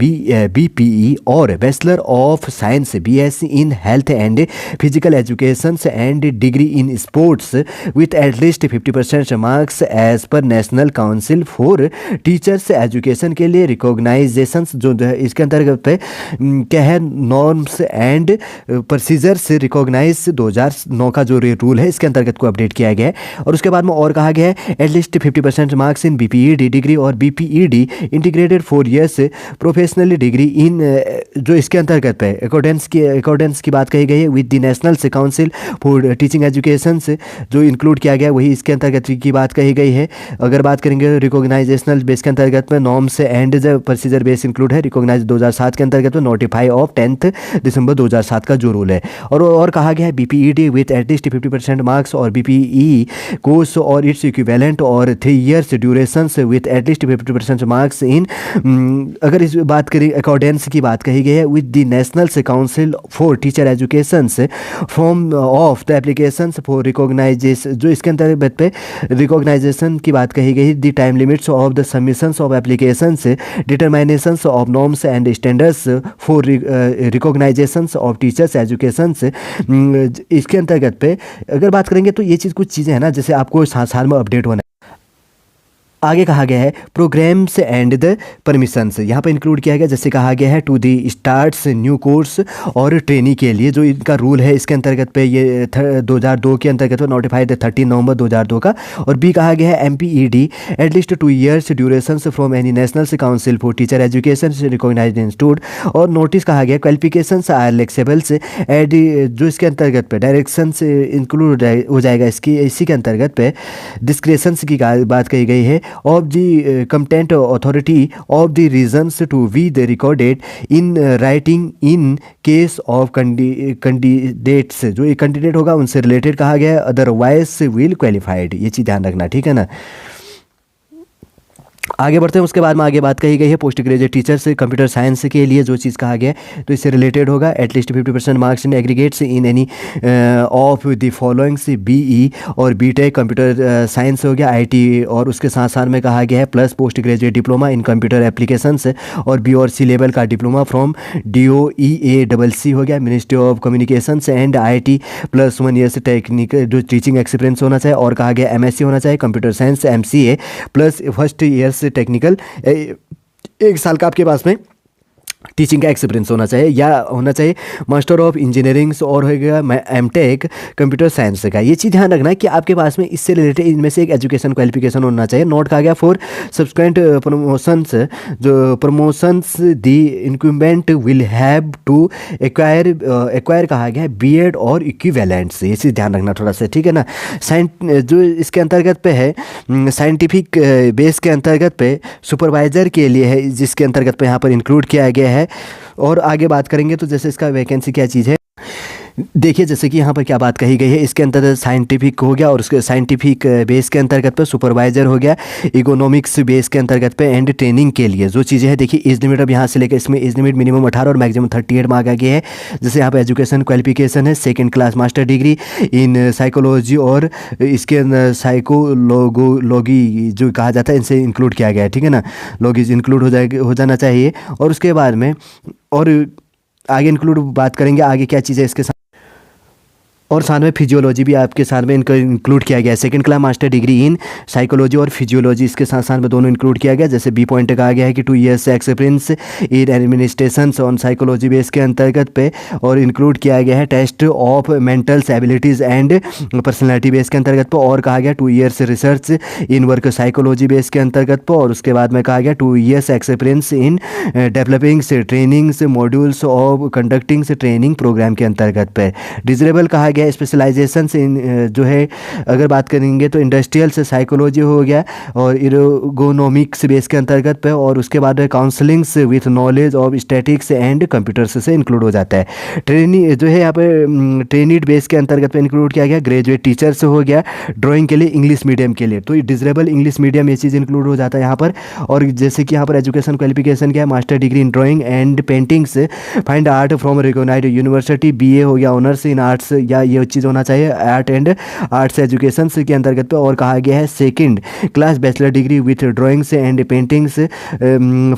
BPE और bachelor of science BSc in health and physical education and degree in sports with at least 50% marks as per national council for teachers education के लिए रिकॉग्नाइजेशंस जो है इसके अंतर्गत पे क्या है, नॉर्म्स एंड प्रोसीजर से रिकॉग्नाइज 2009 का जो रूल है इसके अंतर्गत को अपडेट किया गया है। और उसके बाद में और कहा गया है एटलीस्ट 50% मार्क्स इन BPED डिग्री और BPED integrated 4 years professional degree in, जो इसके अंतर्गत पे अकॉर्डेंस की बात कही गई है with the national council for teaching education से जो इंक्लूड किया गया वही इसके अंतर्गत की बात कही गई है। अगर बात करेंगे रिकॉग्नाइजेशनल बेस के अंतर्गत में norms and the procedure base include है रिकॉग्नाइज 2007 के अंतर्गत में नोटिफाई ऑफ 10 दिसंबर 2007 का जो रूल है। और कहा गया है BPED विथ एटलीस्ट 50% मार्क्स और BPE कोर्स और इट्स इक्विवेलेंट और 3 years duration with at least 50% marks इन, अगर इस बात करें अकॉर्डेंस की बात कही गई है with the national council for teacher education from of the application for recognisation, जो इसके अंतर्गत पे रिकॉग्नाइजेशन की बात कही गई, the time limits of the submissions of application से determinations of norms and standards for recognisations of teachers education से। इसके अंतर्गत पे अगर बात करेंगे तो ये चीज़ कुछ चीज़ें हैं ना जैसे आपको साल में अपडेट होना है। आगे कहा गया है प्रोग्राम्स एंड द परमिशंस, यहाँ पर इंक्लूड किया गया जैसे कहा गया है to the starts new course और ट्रेनिंग के लिए जो इनका रूल है इसके अंतर्गत पे ये 2002 के अंतर्गत नोटिफाइड 13 नवंबर 2002 का। और बी कहा गया है MPED at least 2 years duration from any national council for teacher education recognised institute. और नोटिस कहा गया क्वालिफिकेशंस आर फ्लेक्सिबल्स एड, जो इसके अंतर्गत पे डायरेक्शन से इंक्लूड हो जाएगा इसी के अंतर्गत पे डिस्क्रिशंस की बात कही गई है of the competent authority of the reasons to be recorded in writing in case of candidates, जो ये कैंडिडेट होगा उनसे रिलेटेड कहा गया है, अदरवाइज विल क्वालिफाइड, ये चीज़ ध्यान रखना, ठीक है ना। आगे बढ़ते हैं, उसके बाद में आगे बात कही गई है पोस्ट ग्रेजुएट टीचर से कंप्यूटर साइंस के लिए जो चीज़ कहा गया है तो इससे रिलेटेड होगा at least 50% marks in aggregates in any of the followings BE और BTech कंप्यूटर साइंस हो गया IT। और उसके साथ साथ में कहा गया है plus post graduate diploma in computer application से और B और C लेवल का डिप्लोमा फ्रॉम DOEACC हो गया ministry of communication and IT plus 1 year से टेक्निकल जो टीचिंग एक्सपीरियंस होना चाहिए। और कहा गया MSc होना चाहिए computer science MCA plus first year से टेक्निकल 1 साल का आपके पास में टीचिंग का एक्सपीरियंस होना चाहिए या होना चाहिए मास्टर ऑफ इंजीनियरिंग और हो गया MTech कंप्यूटर साइंस का। ये चीज़ ध्यान रखना है कि आपके पास में इससे रिलेटेड इनमें से एक एजुकेशन क्वालिफिकेशन होना चाहिए। नोट कहा गया फॉर सब्सिक्वेंट प्रमोशंस, जो promotions the increment will have to acquire कहा गया है BEd और इक्विवेलेंट्स, ये चीज़ ध्यान रखना थोड़ा सा, ठीक है ना। जो इसके अंतर्गत पे है साइंटिफिक बेस के अंतर्गत पे सुपरवाइज़र के लिए है जिसके अंतर्गत पे यहाँ पर इंक्लूड किया गया है। और आगे बात करेंगे तो जैसे इसका वैकेंसी क्या चीज़ है देखिए, जैसे कि यहाँ पर क्या बात कही गई है इसके अंतर्गत साइंटिफिक हो गया और उसके साइंटिफिक बेस के अंतर्गत पे सुपरवाइजर हो गया, इकोनॉमिक्स बेस के अंतर्गत पे एंड ट्रेनिंग के लिए जो चीज़ें हैं। देखिए एज लिमिट अब यहाँ से लेकर इसमें एज लिमिट मिनिमम 18 और मैक्सिमम 38 मांगा गया है। जैसे यहाँ पर एजुकेशन क्वालिफिकेशन है 2nd class master degree in psychology और इसके अंदर साइकोलॉगी जो कहा जाता है इनसे इंक्लूड किया गया है, ठीक है ना। लॉगीज इंक्लूड हो जाना चाहिए। और उसके बाद में और आगे इंक्लूड बात करेंगे आगे क्या चीज़ें इसके साथ। और साथ में फिजियोलॉजी भी आपके साथ में इनको इंक्लूड किया गया है। Second class master degree in psychology और फिजियोलॉजी इसके साथ साथ में दोनों इंक्लूड किया गया। जैसे बी पॉइंट कहा गया है कि 2 years experience in administration on psychology base के अंतर्गत पे, और इंक्लूड किया गया है test of mental abilities and personality base के अंतर्गत पे, और कहा गया 2 years research in work psychology base के अंतर्गत पे, और उसके बाद में कहा गया 2 years experience in developing trainings modules of conducting training programme के अंतर्गत पे। डिजरेबल कहा गया स्पेशलाइजेशन इन जो है अगर बात करेंगे तो इंडस्ट्रियल से साइकोलॉजी हो गया और इर्गोनॉमिक्स बेस के अंतर्गत पे, और उसके बाद counsellings with knowledge of statics and computers से इंक्लूड हो जाता है। ट्रेनिंग जो है यहाँ पे ट्रेनिड बेस के अंतर्गत पे इंक्लूड किया गया। ग्रेजुएट टीचर से हो गया ड्राइंग के लिए इंग्लिश मीडियम के लिए, तो डिजरेबल इंग्लिश मीडियम ये चीज़ इंक्लूड हो जाता है यहाँ पर। और जैसे कि यहाँ पर एजुकेशन क्वालिफिकेशन क्या है, master degree in drawing and paintings find art from recognised university, BA हो गया ऑनर्स इन आर्ट्स, या ये चीज़ होना चाहिए आर्ट एंड आर्ट्स एजुकेशन के अंतर्गत पे। और कहा गया है second class bachelor degree with drawings and paintings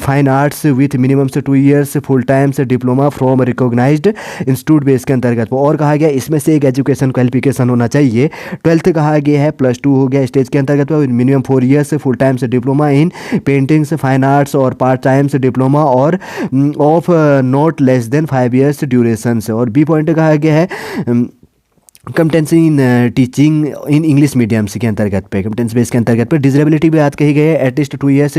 fine arts with minimum से 2 years फुल टाइम से diploma from recognised institute base के अंतर्गत पे। और कहा गया इसमें से एक एजुकेशन क्वालिफिकेशन होना चाहिए। 12th कहा गया है +2 हो गया स्टेज के अंतर्गत पे, मिनिमम 4 years फुल टाइम से diploma in paintings fine arts और पार्ट टाइम से डिप्लोमा और of not less than 5 years duration से। और बी पॉइंट कहा गया है competency in teaching in English mediums के अंतर्गत पे, कम्पटेंस बेस के अंतर्गत पे। डिसेबिलिटी भी बात कही गई है, एटलीस्ट 2 years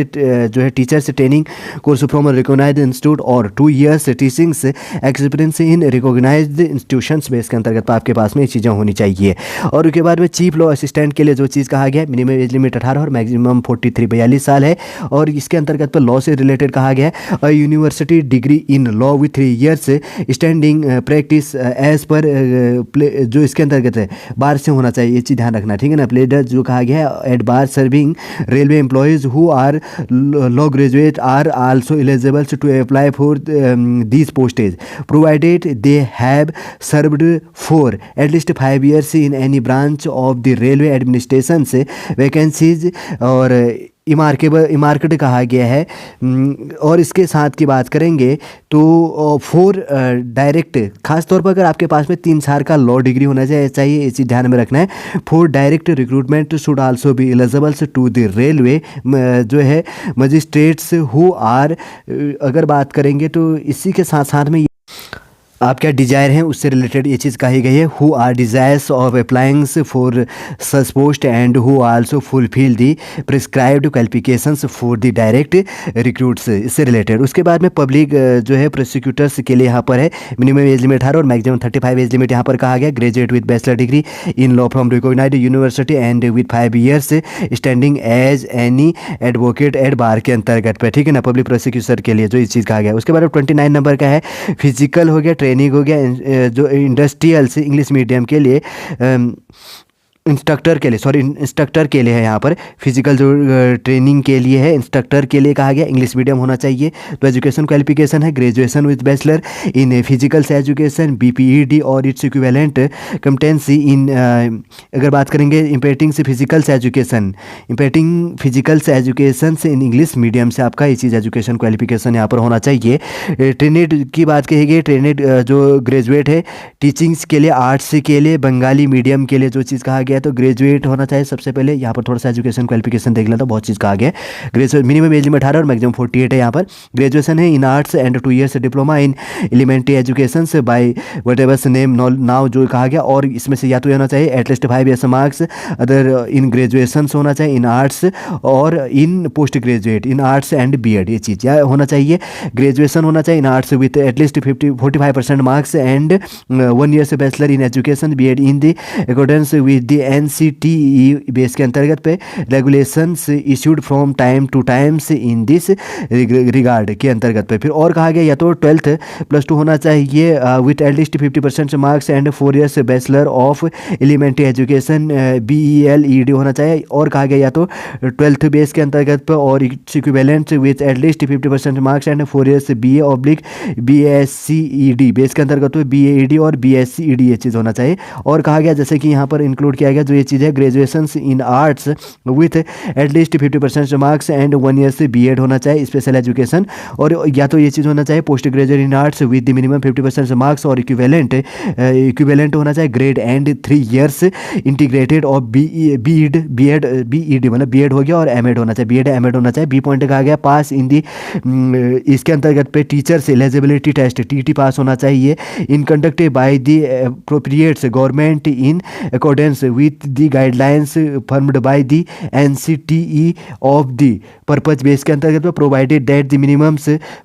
जो है टीचर से training course from recognised institute और 2 years टीचिंग से experience in recognised institutions base के अंतर्गत आपके पास में ये चीज़ें होनी चाहिए। और उसके बाद में चीफ लॉ असिस्टेंट के लिए जो चीज़ कहा गया है, मिनिमम एज लिमिट 18 और मैक्सिमम 42 साल है। और इसके अंतर्गत पर लॉ से रिलेटेड कहा गया है university degree in law with 3 years standing practice as per जो इसके अंतर्गत है बार से होना चाहिए, ये चीज़ ध्यान रखना, ठीक है ना। प्लेडर जो कहा गया है at bar serving railway employees who are law graduate are also eligible to apply for these postage provided they have served for at least 5 years in any branch of the railway administration से vacancies. और इमार्केट कहा गया है। और इसके साथ की बात करेंगे तो फॉर डायरेक्ट, खास तौर पर अगर आपके पास में 3 साल का लॉ डिग्री होना चाहिए, इस चीज़ ध्यान में रखना है। For direct recruitment should also be eligible to the railway जो है मजिस्ट्रेट्स हु आर, अगर बात करेंगे तो इसी के साथ साथ में आप क्या डिजायर हैं उससे रिलेटेड ये चीज़ कही गई है। Who are desires of applyings for such post and who also fulfil the prescribed qualifications for the direct recruits, इससे रिलेटेड। उसके बाद में पब्लिक जो है प्रोसिक्यूटर्स के लिए यहाँ पर है मिनिमम एज लिमिट 18 और मैक्सिमम 35 एज लिमिट यहाँ पर कहा गया। Graduate with bachelor degree in law from recognised university and with 5 years standing as any advocate at bar के अंतर्गत पे, ठीक है ना, पब्लिक प्रोसिक्यूटर के लिए जो इस चीज़ कहा गया। उसके बाद 29 नंबर का है फिजिकल हो गया, ट्रेनिंग हो गया, जो इंडस्ट्रियल से इंग्लिश मीडियम के लिए इंस्ट्रक्टर के लिए है यहाँ पर। फिजिकल जो ट्रेनिंग के लिए है इंस्ट्रक्टर के लिए कहा गया, इंग्लिश मीडियम होना चाहिए। तो एजुकेशन क्वालिफिकेशन है graduation with bachelor in physical education BPED और इट्स इक्विवेलेंट कम्पटेंसी इन, अगर बात करेंगे इम्पेटिंग से फिजिकल एजुकेशन, इम्पेटिंग फिजिकल एजुकेशन से इन इंग्लिश मीडियम से आपका ये चीज़ एजुकेशन क्वालिफिकेशन यहाँ पर होना चाहिए। ट्रेनेड की बात कही गई, ट्रेनेड जो ग्रेजुएट है टीचिंग्स के लिए, आर्ट्स के लिए, बंगाली मीडियम के लिए जो चीज़ कहा गया तो ग्रेजुएट होना चाहिए। सबसे पहले यहाँ पर थोड़ा सा एजुकेशन क्वालिफिकेशन देख लेता, बहुत चीज़ कहा गया। ग्रेजुएट मिनिमम एज लिमिट 18 और मैक्सिमम 48 है यहाँ पर। ग्रेजुएशन है in arts and 2 years diploma in elementary education से by whatever name now जो कहा गया। और इसमें से या तो होना चाहिए at least 5 years marks other in graduation होना चाहिए इन आर्ट्स और in post graduate in arts and BEd, ये चीज़ या होना चाहिए। ग्रेजुएशन होना चाहिए in arts with at least 45% marks and 1 years bachelor in education BEd in the accordance with the NCTE base के अंतर्गत पे regulations issued from time to times in this regard के अंतर्गत पे। फिर और कहा गया या तो 12th +2 होना चाहिए with at least 50% marks and 4 years bachelor of elementary education BELED होना चाहिए। और कहा गया या तो 12th बेस के अंतर्गत पे और its equivalent with at least 50% marks and 4 years BA/BSCED base के अंतर्गत BAED और BSCED ये चीज़ होना चाहिए। और कहा गया जैसे कि यहाँ पर इंक्लूड किया जाएगा जो ये चीज़ है, graduation in arts with at least 50% marks and 1 year से बीएड होना चाहिए स्पेशल एजुकेशन, और या तो ये चीज़ होना चाहिए post graduate in arts with the minimum 50% marks और इक्विवेलेंट होना चाहिए ग्रेड एंड 3 ईयर्स इंटीग्रेटेड और बीएड मतलब बीएड हो गया, और एमएड होना चाहिए, बीएड एमएड होना चाहिए। बी पॉइंट कहा गया पास इन दी, इसके अंतर्गत पे teachers eligibility test TT pass होना चाहिए in conducted by the appropriates government in accordance with the guidelines framed by the NCTE of the purpose base के अंतर्गत provided that the minimum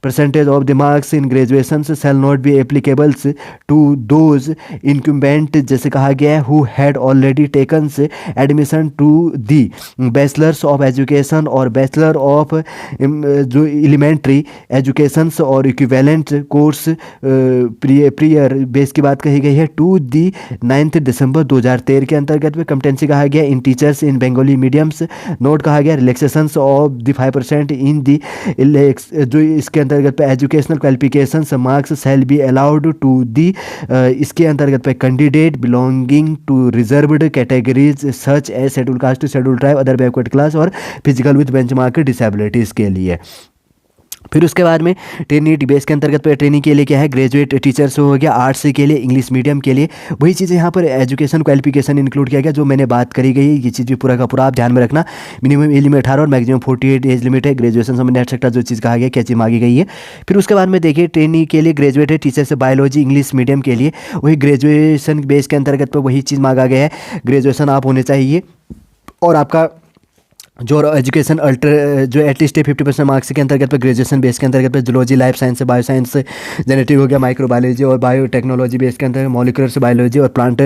percentage of the marks in graduation shall not be applicables to those incumbent, जैसे कहा गया है, who had already taken admission to the bachelors of education और bachelor of जो elementary education और equivalent course prior base की बात कही गई है टू दी 9 दिसंबर 2013 के अंतर्गत में। कम्पटेंसी कहा गया in teachers in Bengali mediums, note कहा गया relaxation of the 5% in the, जो इसके अंतर्गत पे educational qualification marks shall be allowed to the, इसके अंतर्गत पे candidate belonging to reserved categories such as schedule caste, schedule tribe, other backward class और फिजिकल विद बेंचमार्क डिसेबिलिटीज़ के लिए। फिर उसके बाद में ट्रेनिंग बेस के अंतर्गत पे ट्रेनिंग के लिए क्या है, ग्रेजुएट टीचर्स हो गया, आर्ट्स के लिए, इंग्लिश मीडियम के लिए, वही चीज़ें यहाँ पर एजुकेशन क्वालिफिकेशन इंक्लूड किया गया जो मैंने बात करी गई है। ये चीज़ भी पूरा का पूरा आप ध्यान में रखना। मिनिमम एज लिमिट 18 और मैक्सिमम 48 एज लिमिट है। ग्रेजुएशन संबंधी एक्सेट्रा जो चीज़ कहा गया, क्या चीज़ मांगी गई है। फिर उसके बाद में देखिए ट्रेनिंग के लिए graduate teachers biology English medium के लिए, वही ग्रेजुएशन बेस के अंतर्गत पर वही चीज़ मांगा गया है, ग्रेजुएशन आप होने चाहिए और आपका जो एजुकेशन जो एटलीस्ट 50% मार्क्स के अंतर्गत पे ग्रेजुएशन बेस के अंतर्गत पे zoology, life science, bio science, genetic हो गया, माइक्रोबायोलॉजी और बायोटेक्नोलॉजी बेस के अंतर्गत, मॉलिकुलर से बायोलॉजी और प्लांट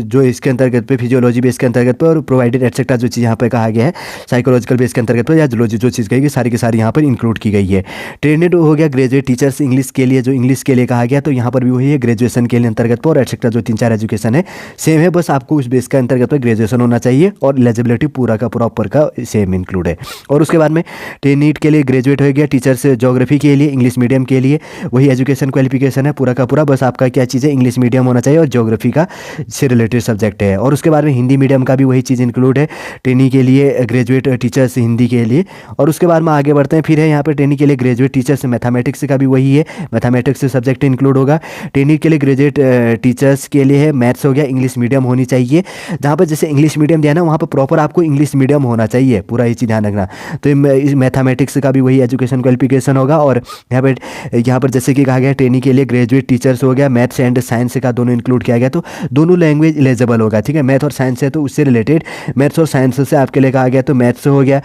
जो इसके अंतर्गत पे फिजियोलॉजी बेस के अंतर्गत पे, और प्रोवाइडेड एक्सेट्रा जो चीज़ यहाँ पे कहा गया है साइकोलॉजिकल बेस के अंतर्गत पे या जूलॉजी जो चीज़ कही गई सारी की सारी यहाँ पर इंक्लूड की गई है। ट्रेनेड हो गया ग्रेजुएट टीचर्स इंग्लिश के लिए, जो इंग्लिश के लिए कहा गया तो यहाँ पर भी वही है ग्रेजुएशन के लिए अंतर्गत पर, और एक्सेट्रा जो 3-4 एजुकेशन है सेम है, बस आपको उस बेस के अंतर्गत पर ग्रेजुएशन होना चाहिए और एलिजिबिलिटी पूरा का प्रॉपर का सेम इंक्लूड है। और उसके बाद में नीट के लिए ग्रेजुएट हो गया टीचर्स ज्योग्राफी के लिए, इंग्लिश मीडियम के लिए वही एजुकेशन क्वालिफिकेशन है पूरा का पूरा, बस आपका क्या चीज़ है इंग्लिश मीडियम होना चाहिए और ज्योग्राफी का से रिलेटेड सब्जेक्ट है। और उसके बाद में हिंदी मीडियम का भी वही चीज़ इंक्लूड है ट्रेनी के लिए, ग्रेजुएट टीचर्स हिंदी के लिए। और उसके बाद में आगे बढ़ते हैं, फिर है यहाँ पर ट्रेनी के लिए ग्रेजुएट टीचर्स मैथमेटिक्स का भी वही है, मैथमेटिक्स सब्जेक्ट इंक्लूड होगा। ट्रेनी के लिए ग्रेजुएट टीचर्स के लिए है मैथ्स हो गया, इंग्लिश मीडियम होनी चाहिए। जहाँ पर जैसे इंग्लिश मीडियम दिया ना वहाँ पर प्रॉपर आपको इंग्लिश मीडियम होना चाहिए, पूरा ये चीज़ ध्यान रखना। तो इस मैथमेटिक्स का भी वही एजुकेशन क्वालिफिकेशन होगा। और यहाँ पर जैसे कि कहा गया ट्रेनी के लिए ग्रेजुएट टीचर्स हो गया, मैथ्स एंड साइंस का दोनों इंक्लूड किया गया, तो दोनों लैंग्वेज एलिजिबल होगा, ठीक है। मैथ और साइंस है तो उससे रिलेटेड मैथ्स और साइंस से आपके लिए कहा गया तो मैथ्स हो गया।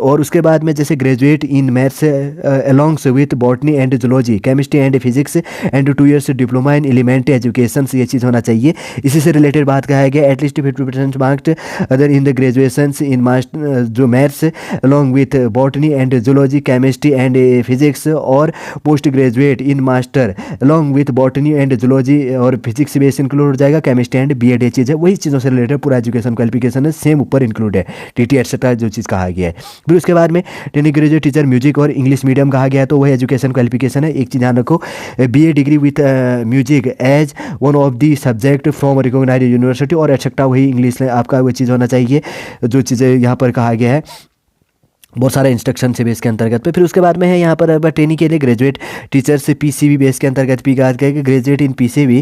और उसके बाद में जैसे graduate in maths alongs with botany and zoology, chemistry and physics and 2 years diploma in elementary education, ये चीज़ होना चाहिए। इसी से रिलेटेड बात कहा गया at least 50% marks other in the graduation in master जो maths along with botany and zoology, chemistry and physics, और post graduate in master along with botany and zoology और फिजिक्स बेस इंक्लूड हो जाएगा, केमिस्ट्री एंड बीएड, ये चीज़ है वही चीज़ों से रिलेटेड पूरा एजुकेशन क्वालिफिकेशन है सेम ऊपर इंक्लूड है, टीटी एक्सेट्रा जो चीज़ कहा गया है। फिर उसके बाद में ट्रेनिंग ग्रेजुएट टीचर म्यूजिक और इंग्लिश मीडियम कहा गया तो वही एजुकेशन क्वालिफिकेशन है। एक चीज़ ध्यान रखो, BA degree with music as one of the subject from recognised university और एक्सेट्रा, वही इंग्लिश आपका वो चीज़ होना चाहिए जो चीज़ें यहाँ पर कहा गया है, बहुत सारे इंस्ट्रक्शन से बेस के अंतर्गत पे। फिर उसके बाद में है यहाँ पर ट्रेनिंग के लिए ग्रेजुएट टीचर्स पीसीबी बेस के अंतर्गत भी कहा गया कि ग्रेजुएट इन पीसीबी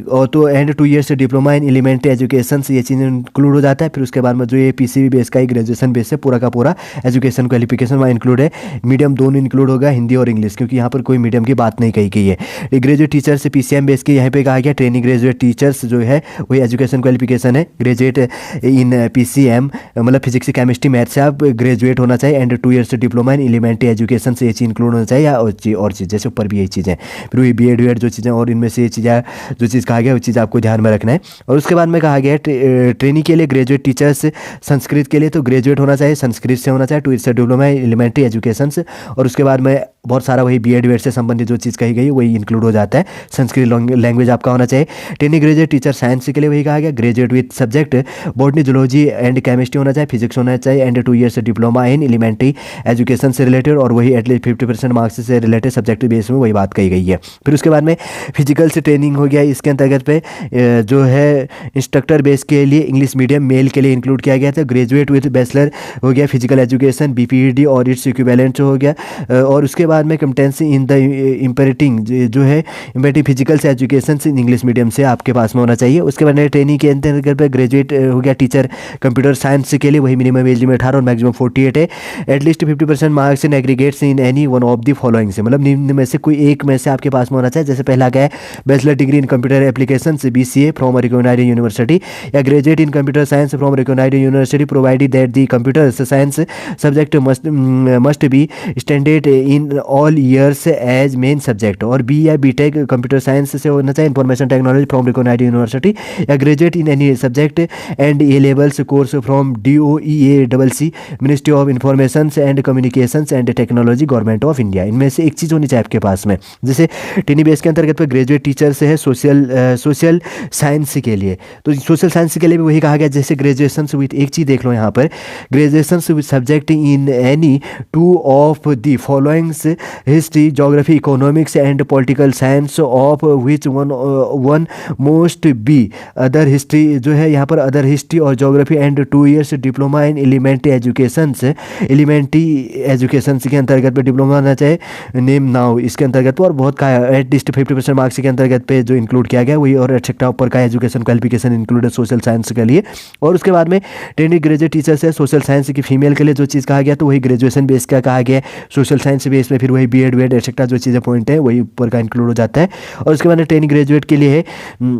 और तो and 2 years diploma in elementary education, ये चीज़ इंक्लूड हो जाता है। फिर उसके बाद में जो ये पीसीबी बेस का ही ग्रेजुएशन बेस है पूरा का पूरा एजुकेशन क्वालिफिकेशन वहाँ इंक्लूड है। मीडियम दोनों इंक्लूड होगा, हिंदी और इंग्लिश, क्योंकि यहाँ पर कोई मीडियम की बात नहीं कही गई है। ग्रेजुएट टीचर्स पीसीएम बेस के यहाँ पे कहा गया ट्रेनिंग ग्रेजुएट टीचर्स जो है वही एजुकेशन क्वालिफिकेशन है। ग्रेजुएट इन पीसीएम मतलब फिजिक्स केमिस्ट्री मैथ्स से आप ग्रेजुएट होना चाहिए and 2 years diploma in elementary education से ये चीज़ इंक्लूड होना चाहिए, और चीज़ जैसे ऊपर भी यही चीज़ें। फिर वही बीएड वीएड जो चीज़ें और इनमें से ये चीज़ें जो चीज़ कहा गया वो चीज़ आपको ध्यान में रखना है। और उसके बाद में कहा गया ट्रेनिंग के लिए ग्रेजुएट टीचर्स संस्कृत के लिए तो ग्रेजुएट होना चाहिए, संस्कृत से होना चाहिए, 2 years diploma in elementary education से। और उसके बाद में बहुत सारा वही बीएड वीएड से संबंधित जो चीज़ कही गई वही इंक्लूड हो जाता है, संस्कृत लैंग्वेज आपका होना चाहिए। ट्रेनिंग ग्रेजुएट टीचर साइंस के लिए वही कहा गया graduate with subject botany zoology and chemistry होना चाहिए, फिजिक्स होना चाहिए and 2 years diploma diploma in elementary education से रिलेटेड, और वही एटलीस्ट 50% मार्क्स से रिलेटेड सब्जेक्ट बेस में वही बात कही गई है। फिर उसके बाद में फिजिकल से ट्रेनिंग हो गया, इसके अंतर्गत पे जो है इंस्ट्रक्टर बेस के लिए इंग्लिश मीडियम मेल के लिए इंक्लूड किया गया था। ग्रेजुएट विद बैचलर हो गया फिजिकल एजुकेशन बीपीईडी और इट्स इक्विवेलेंट हो गया। और उसके बाद में कम्पिटेंसी इन द इम्पेरेटिंग जो है इम्पेरेटिव फिजिकल से एजुकेशन से इंग्लिश मीडियम से आपके पास में होना चाहिए। उसके बाद में ट्रेनिंग के अंतर्गत पे ग्रेजुएट हो गया टीचर कंप्यूटर साइंस के लिए, वही मिनिमम एज लिमिट 18 और मैक्सिमम 48 है। At least 50% marks in aggregates in any one of the following से, मतलब निम्न में से कोई एक में से आपके पास में होना चाहिए। जैसे पहला क्या है, bachelor degree in computer application से BCA फ्रॉम रिकॉग्नाइज्ड यूनिवर्सिटी, या graduate in computer science from recognised university provided that the computer science subject must be standard in all years as main subject. और B या BTech computer science से होना चाहिए, information technology from recognised university, या graduate in any subject and A levels course from DOEACC ministry of information and communication and technology government of India. इनमें से एक चीज़ होनी चाहिए आपके पास में। जैसे टेनी बेस के अंतर्गत पे ग्रेजुएट टीचर से है सोशल साइंस के लिए, तो सोशल साइंस के लिए भी वही कहा गया। जैसे ग्रेजुएशन विथ, एक चीज़ देख लो यहाँ पर, graduation with subject in any 2 of the followings history geography economics and political science of which one must be other history जो है यहाँ पर अदर हिस्ट्री और geography and 2 years diploma in elementary education से, एलिमेंट्री एजुकेशन के अंतर्गत पे diploma होना चाहिए नेम नाउ इसके अंतर्गत। और बहुत का एटलीस्ट 50% मार्क्स के अंतर्गत पे जो इंक्लूड किया गया वही, और एक्सेट्रा ऊपर का education qualification included social science के लिए। और उसके बाद में ट्रेनिंग ग्रेजुएट टीचर से सोशल साइंस की फीमेल के लिए जो चीज़ कहा गया तो वही ग्रेजुएशन बेस का कहा गया, सोशल साइंस बेस में फिर वही B.Ed वेड एक्सेट्रा जो चीज़ें पॉइंट है वही ऊपर का इंक्लूड हो जाता है। और उसके बाद ट्रेनिंग ग्रेजुएट के लिए है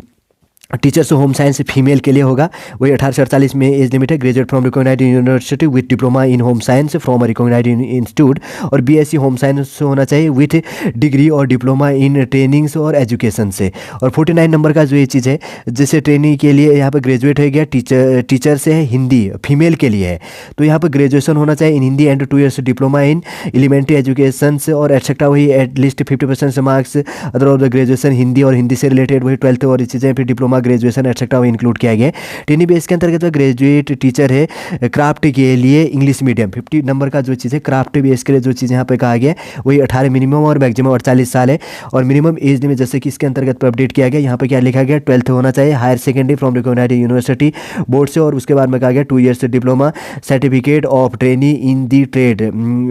टीचर्स होम साइंस फीमेल के लिए होगा, वही 18 से 48 में एज लिमिट है। Graduate from recognised university with diploma in home science from recognised institute, और BSc होम साइंस होना चाहिए विथ डिग्री और डिप्लोमा इन ट्रेनिंग्स और एजुकेशन से। और 49 नंबर का जो ये चीज़ है, जैसे ट्रेनिंग के लिए यहाँ पर ग्रेजुएट हो गया टीचर से है हिंदी फीमेल के लिए है, तो यहाँ पर ग्रेजुएशन होना चाहिए in Hindi and 2 years diploma in elementary education से, और एक्सेट्रा वही एटलीस्ट 50% से marks other of the graduation Hindi और हिंदी से रिलेटेड वही 12th और चीज़ें, फिर डिप्लोमा ग्रेजुएशन एक्सेट्रा वो इंक्लूड किया गया। टेनी बेस के अंतर्गत ग्रेजुएट टीचर है क्राफ्ट के लिए इंग्लिश मीडियम, 50 नंबर का जो चीज़ है क्राफ्ट बेस के लिए जो चीज़ यहाँ पे कहा गया वही 18 मिनिमम और मैक्सिमम 48 साल है। और मिनिमम एज में जैसे कि इसके अंतर्गत पर अपडेट किया गया, यहाँ पे क्या लिखा गया 12th होना चाहिए higher secondary from recognised university board से, और उसके बाद में कहा गया 2 years diploma certificate of training in the trade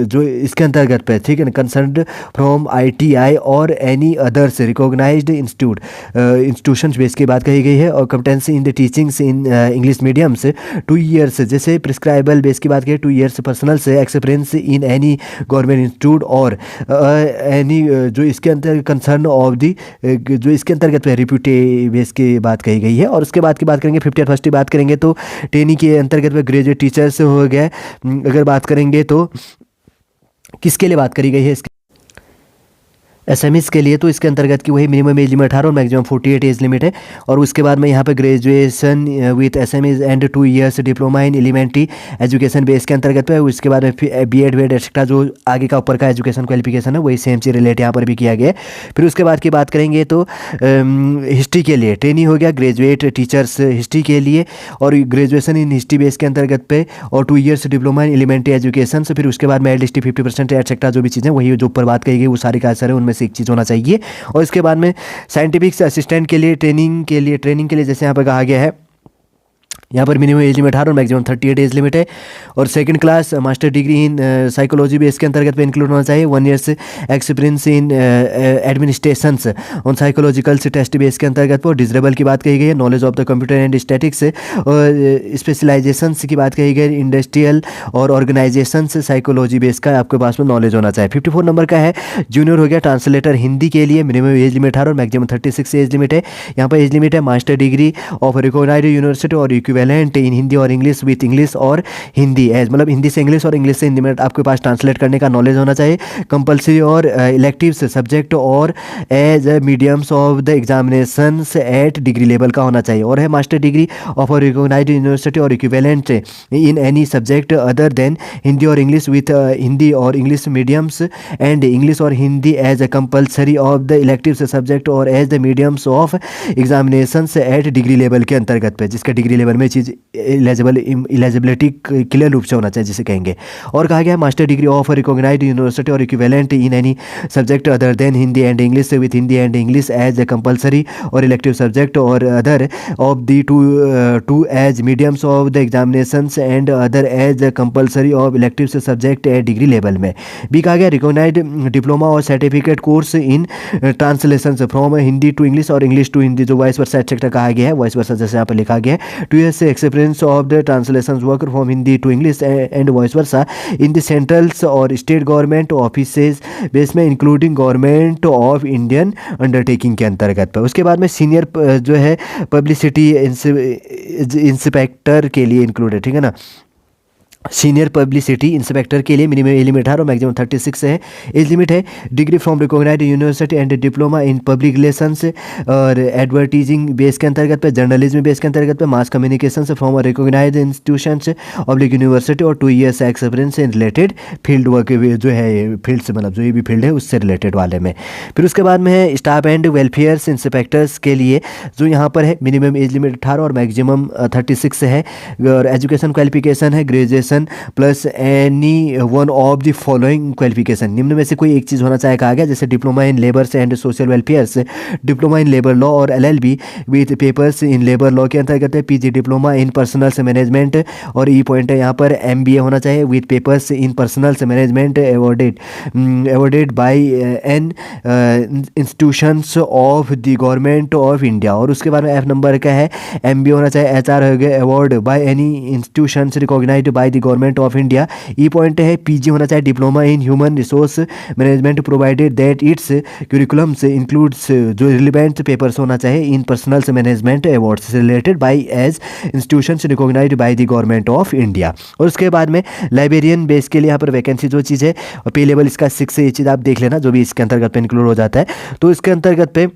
जो इसके अंतर्गत पे, ठीक है ना, कंसर्न फ्रॉम ITI और any others recognised institution base की बात कही गई है। और competency in the teachings in English medium से 2 years, जैसे प्रिस्क्राइबल बेस की बात करें 2 years पर्सनल से experience in any government institute और एनी जो इसके अंतर्गत कंसर्न ऑफ दी जो इसके अंतर्गत रिप्यूटे बेस की बात कही गई है। और उसके बाद की बात करेंगे 50 और 1st बात करेंगे तो टेनी के अंतर्गत में ग्रेजुएट टीचर से हो गया। अगर बात करेंगे तो किसके लिए बात करी गई है, SMEs के लिए, तो इसके अंतर्गत की वही मिनिमम एज लिमिट 18 और मैक्सिमम 48 एज लिमिट है। और उसके बाद में यहाँ पे graduation with SMEs and 2 years diploma in elementary education base के अंतर्गत पे। उसके बाद में B.Ed वेड एक्सेट्रा जो आगे का ऊपर का एजुकेशन क्वालिफिकेशन है वही सेम चीज रिलेट यहाँ पर भी किया गया है। फिर उसके बाद की बात करेंगे तो हिस्ट्री के लिए ट्रेनिंग हो गया ग्रेजुएट टीचर्स हिस्ट्री के लिए, और ग्रेजुएशन इन हिस्ट्री बेस के अंतर्गत पे, और 2 years diploma in elementary education से। फिर उसके बाद में एटलीस्ट 50% एक्सेट्रा जो भी चीज़ें वही जो ऊपर बात कही गई वो सारी का असर है उनमें एक चीज़ होना चाहिए। और इसके बाद में साइंटिफिक असिस्टेंट के लिए ट्रेनिंग के लिए जैसे यहाँ पर कहा गया है, यहाँ पर मिनिमम एज लिमिट 18 और मैक्सिमम 38 एज लिमिट है। और second class master degree in psychology भी इसके अंतर्गत पे इंक्लूड होना चाहिए। 1 years experience in administration on psychological test base के अंतर्गत पर। डिजरेबल की बात कही गई है, knowledge of the computer and statics, और स्पेशलाइजेशन की बात कही गई इंडस्ट्रियल और ऑर्गेनाइजेशन साइकोलॉजी बेस का आपके पास में नॉलेज होना चाहिए। 54 नंबर का है जूनियर हो गया ट्रांसलेटर हिंदी के लिए, मिनिमम एज लिमिट 18 और मैक्सिमम 36 एज लिमिट है। यहाँ पर एज लिमिट है master degree of recognised university और इक्विवेलेंट इन हिंदी और इंग्लिश विथ इंग्लिश और हिंदी एज, मतलब हिंदी से इंग्लिश और इंग्लिश से हिंदी में आपके पास ट्रांसलेट करने का नॉलेज होना चाहिए। कंपलसरी और इलेक्टिव्स सब्जेक्ट और as mediums of the examination at degree level का होना चाहिए। और है master degree of recognised university और equivalent in any subject other than Hindi और इंग्लिश विथ हिंदी और इंग्लिश मीडियम्स एंड इंग्लिश और Hindi as a compulsory of the electives subject और as the mediums of examination at degree level के अंतर्गत पे, जिसका degree level में ये चीज़ एलिजिबिलिटी क्लियर रूप से होना चाहिए जिसे कहेंगे। और कहा गया है master degree of recognised university और equivalent in any subject other than Hindi and English with Hindi and English as a compulsory और इलेक्टिव सब्जेक्ट और other of the two as mediums of the examinations and other as compulsory of elective subject at degree level में। भी कहा गया recognized diploma और certificate course in translation from Hindi to English और English to Hindi, जो voice वर्सा etcetera कहा गया है, वॉइस वर्सा जैसे यहाँ पर लिखा गया है। 2 years experience of the translation work from Hindi to English and vice versa in the centrals और स्टेट गवर्नमेंट ऑफिसेज बेस में including government of Indian undertaking के अंतर्गत पर। उसके बाद में सीनियर जो है पब्लिसिटी इंस्पेक्टर के लिए इंक्लूड है, ठीक है ना। सीनियर पब्लिसिटी इंस्पेक्टर के लिए मिनिमम एज लिमिट 18 और मैक्सिमम 36 है एज लिमिट है। Degree from recognised university and diploma in public relations और एडवर्टीजिंग बेस के अंतर्गत पे, जर्नलिज्म बेस के अंतर्गत पे, मास कम्युनिकेशन से from recognised institutions oblique university और 2 years experience in related field work जो है, फील्ड से मतलब जो ये भी फील्ड है उससे रिलेटेड वाले में। फिर उसके बाद में है स्टाफ एंड वेलफेयर इंस्पेक्टर्स के लिए जो यहाँ पर है मिनिमम एज लिमिट 18 और मैक्सिमम 36 है। और एजुकेशन क्वालिफिकेशन है graduation plus any one of the following qualification, निम्न में से कोई एक चीज़ होना चाहिए कहा गया, जैसे diploma in labours and social welfares, diploma in labour law और LLB with papers in labour law के अंतर्गत है। PG diploma in personal management और ई पॉइंट है यहाँ पर MBA होना चाहिए with papers in personal management awarded by an institutions of the government of India. और उसके बाद में F नंबर का है MBA होना चाहिए HR हो गया award by any institutions recognized by the government of India. E point है PG होना चाहिए diploma in human resource management provided that its curriculum से इंक्लूड्स, जो रिलेवेंट पेपर्स होना चाहिए in personal management awards related by as institutions recognized by the government of India. और उसके बाद में लाइब्रेरियन बेस के लिए यहाँ पर वैकेंसी जो चीज़ है और पे लेवल इसका 6 है, ये चीज़ आप देख लेना जो भी इसके अंतर्गत पे इंक्लूड हो जाता है। तो इसके अंतर्गत पे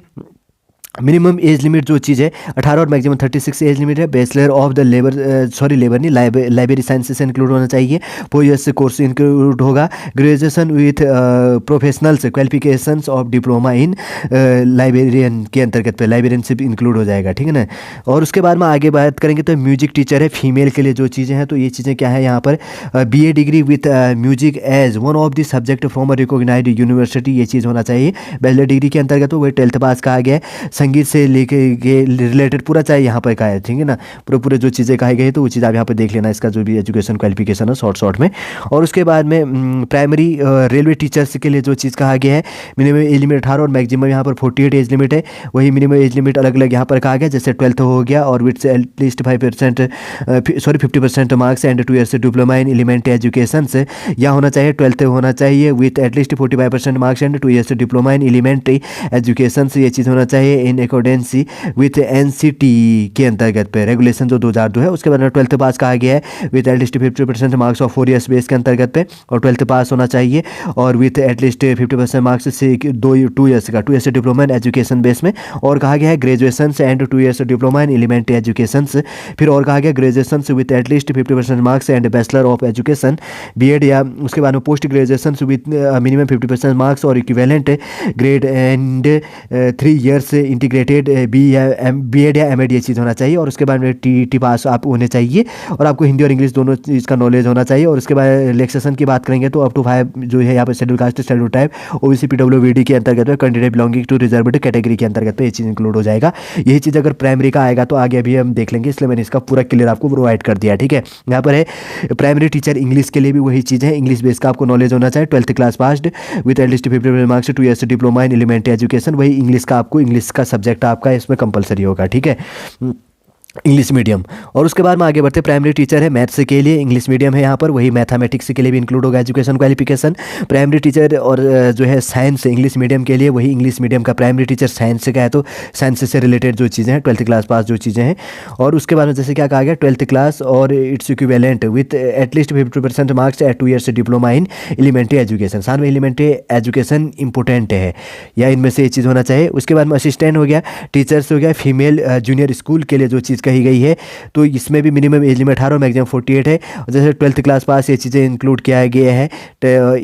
मिनिमम एज लिमिट जो चीज़ है 18 और मैक्सिमम 36 एज लिमिट है। बैचलर ऑफ द लेबर नहीं लाइब्रेरी साइंसेस से इंक्लूड होना चाहिए। 4 years से कोर्स इंक्लूड होगा। Graduation with professionals qualifications of diploma in librarian के अंतर्गत पे लाइब्रेरियनशिप इंक्लूड हो जाएगा, ठीक है ना। और उसके बाद में आगे बात करेंगे तो म्यूजिक टीचर है फीमेल के लिए जो चीज़ें हैं, तो ये चीज़ें क्या है यहाँ पर BA degree with music as one of the subject from recognised university, ये चीज़ होना चाहिए। बैचलर डिग्री के अंतर्गत वही 12th पास कहा गया है। संगीत से लेके रिलेटेड पूरा चाहिए यहाँ पर कहा है, ठीक है ना। पूरे जो चीज़ें कही गई है तो वो चीज़ आप यहाँ पर देख लेना, इसका जो भी एजुकेशन क्वालिफिकेशन है शॉर्ट में। और उसके बाद में प्राइमरी रेलवे टीचर्स के लिए जो चीज़ कहा गया है मिनिमम एज लिमिट 18 और मैक्सिमम यहाँ पर 48 एज लिमिट है। वही मिनिमम एज लिमिट अलग अलग यहाँ पर कहा गया, जैसे 12th हो गया और with at least 50% marks and 2 years diploma in elementary education से यहाँ होना चाहिए। 12th होना चाहिए with at least 45% marks and 2 years diploma in elementary education से, ये चीज़ होना चाहिए इन अकॉर्डेंसी विथ NCT के अंतर्गत पे रेगुलेशन जो 2002 है। उसके बाद में 12th पास कहा गया है with at least 50% marks of 4 years base के अंतर्गत पे, और 12th पास होना चाहिए और विथ एटलीस्ट 50% मार्क्स से 2 years का 2 years diploma in education base में। और कहा गया है graduation and 2 years diploma in elementary education. फिर और कहा गया graduation with at least 50% marks and bachelor of education BEd, या उसके बाद में post graduation with minimum 50% marks और equivalent grade and 3 years integrated BEd या MAd, ये चीज़ होना चाहिए। और उसके बाद में TET पास आप होने चाहिए और आपको हिंदी और इंग्लिश दोनों चीज़ का नॉलेज होना चाहिए। और उसके बाद रिलैक्सेशन की बात करेंगे तो अप टू 5 जो है यहाँ पर schedule caste schedule type OBC PWD के अंतर्गत में candidate belonging to reserved category के अंतर्गत पे ये चीज़ इंक्लूड हो जाएगा। यही चीज़ अगर प्राइमरी का आएगा तो आगे अभी हम देख लेंगे, इसलिए मैंने इसका पूरा क्लियर आपको प्रोवाइड कर दिया, ठीक है। यहाँ पर है प्राइमरी टीचर इंग्लिश के लिए भी वही चीज़ है, इंग्लिश बेस का आपको नॉलेज होना चाहिए। 12th class passed with at least 50% marks 2 years diploma in elementary education, वही इंग्लिश का आपको इंग्लिश का सब्जेक्ट आपका इसमें कंपलसरी होगा, ठीक है, इंग्लिश मीडियम। और उसके बाद में आगे बढ़ते प्राइमरी टीचर है मैथ्स के लिए इंग्लिश मीडियम है यहाँ पर, वही मैथमेटिक्स के लिए भी इंक्लूड होगा एजुकेशन क्वालिफिकेशन। प्राइमरी टीचर और जो है साइंस इंग्लिश मीडियम के लिए वही इंग्लिश मीडियम का प्राइमरी टीचर साइंस का है, तो साइंस से रिलेटेड जो चीज़ें हैं 12th क्लास पास जो चीज़ें हैं। और उसके बाद में जैसे क्या कहा गया 12th क्लास और its equivalent with at least 50% marks at 2 years diploma in elementary education. साथ में एलिमेंट्री एजुकेशन इंपॉर्टेंट है या इनमें से ये चीज़ होना चाहिए। उसके बाद में असिस्टेंट हो गया, टीचर्स हो गया, फीमेल जूनियर स्कूल के लिए जो चीज़ चीज़ कही गई है। तो इसमें भी मिनिमम एज लिमिट 18 मैक्सिमम 48 है। जैसे 12th क्लास पास ये चीज़ें इंक्लूड किया गया है।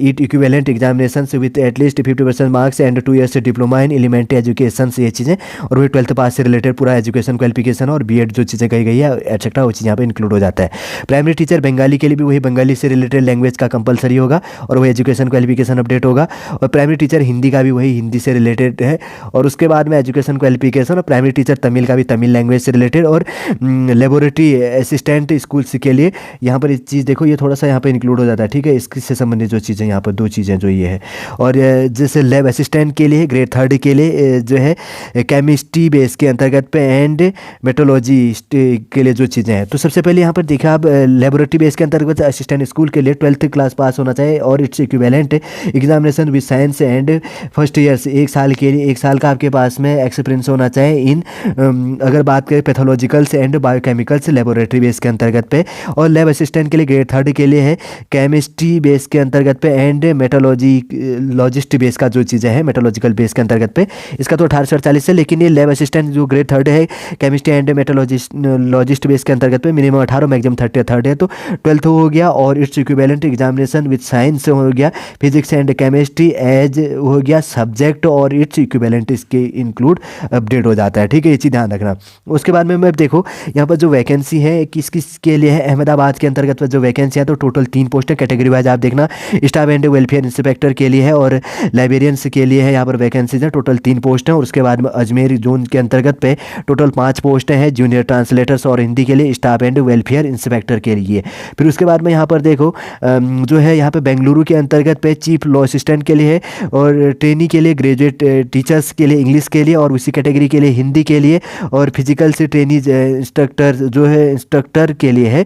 It equivalent examination with at least 50% marks and 2 years diploma in elementary education, ये चीज़ें, और वही 12th पास से रिलेटेड पूरा एजुकेशन क्वालिफिकेशन और बीएड जो चीज़ें कही गई है एक्सेट्रा वो चीज़ यहाँ पे इंक्लूड हो जाता है। प्राइमरी टीचर बंगाली के लिए भी वही बंगाली से रिलेटेड लैंग्वेज का कंपलसरी होगा और वही एजुकेशन क्वालिफिकेशन अपडेट होगा। और प्राइमरी टीचर हिंदी का भी वही हिंदी से रिलेटेड है। और उसके बाद में एजुकेशन क्वालिफिकेशन और प्राइमरी टीचर तमिल का भी तमिल लैंग्वेज से रिलेटेड। और लेबोरेटरी असिस्टेंट स्कूल्स के लिए यहाँ पर इस चीज़ देखो ये थोड़ा सा यहाँ पर इंक्लूड हो जाता है, ठीक है। इससे संबंधित जो चीज़ें यहाँ पर दो चीज़ें जो ये है। और जैसे लैब असिस्टेंट के लिए ग्रेड 3 के लिए जो है केमिस्ट्री बेस के अंतर्गत पे एंड मेट्रोलॉजी के लिए जो चीज़ें हैं। तो सबसे पहले यहाँ पर देखा आप लेबोरेटरी बेस के अंतर्गत असिस्टेंट स्कूल के लिए 12th क्लास पास होना चाहिए और its equivalent examination with science and first year से 1 साल के लिए 1 साल का आपके पास में एक्सपीरियंस होना चाहिए इन अगर बात करें पैथोलॉजिकल्स एंड बायोकेमिकल्स लेबोरेटरी बेस के अंतर्गत पे। और लैब असिस्टेंट के लिए ग्रेड 3 के लिए है केमिस्ट्री बेस के अंतर्गत पे एंड मेट्रोलॉजिस्ट बेस का जो चीज़ें है मेट्रोलॉजिकल बेस के अंतर्गत पे। इसका तो 18 से 48 है, लेकिन ये लैब असिस्टेंट जो ग्रेड 3 है केमिस्ट्री एंड मेट्रोलॉजिस्ट बेस के अंतर्गत पे मिनिमम 18 मैक्सिमम 33 है। तो 12th हो गया और its equivalent examination with science हो गया, फिजिक्स एंड केमिस्ट्री एज हो गया सब्जेक्ट और इट्स इक्विवेलेंट इसके इंक्लूड अपडेट हो जाता है, ठीक है। ये चीज़ ध्यान रखना। उसके बाद में मैं देखो यहाँ पर जो वैकेंसी है किस किस के लिए है, अहमदाबाद के अंतर्गत जो वैकेंसी है तो टोटल 3 पोस्ट है। कैटेगरी वाइज आप देखना स्टाफ एंड वेलफेयर इंस्पेक्टर के लिए है और लाइब्रेरियंस के लिए है, यहाँ पर वैकेंसीज है टोटल 3 पोस्ट हैं। और उसके बाद में अजमेर जोन के अंतर्गत पे टोटल 5 पोस्ट हैं जूनियर ट्रांसलेटर्स और हिंदी के लिए स्टाफ एंड वेलफेयर इंस्पेक्टर के लिए। फिर उसके बाद में यहाँ पर देखो जो है यहाँ पे बेंगलुरु के अंतर्गत पे चीफ लॉ असिस्टेंट के लिए है और ट्रेनी के लिए ग्रेजुएट टीचर्स के लिए इंग्लिश के लिए और उसी कैटेगरी के लिए हिंदी के लिए और फिजिकल से ट्रेनी इंस्ट्रक्टर जो है इंस्ट्रक्टर के लिए है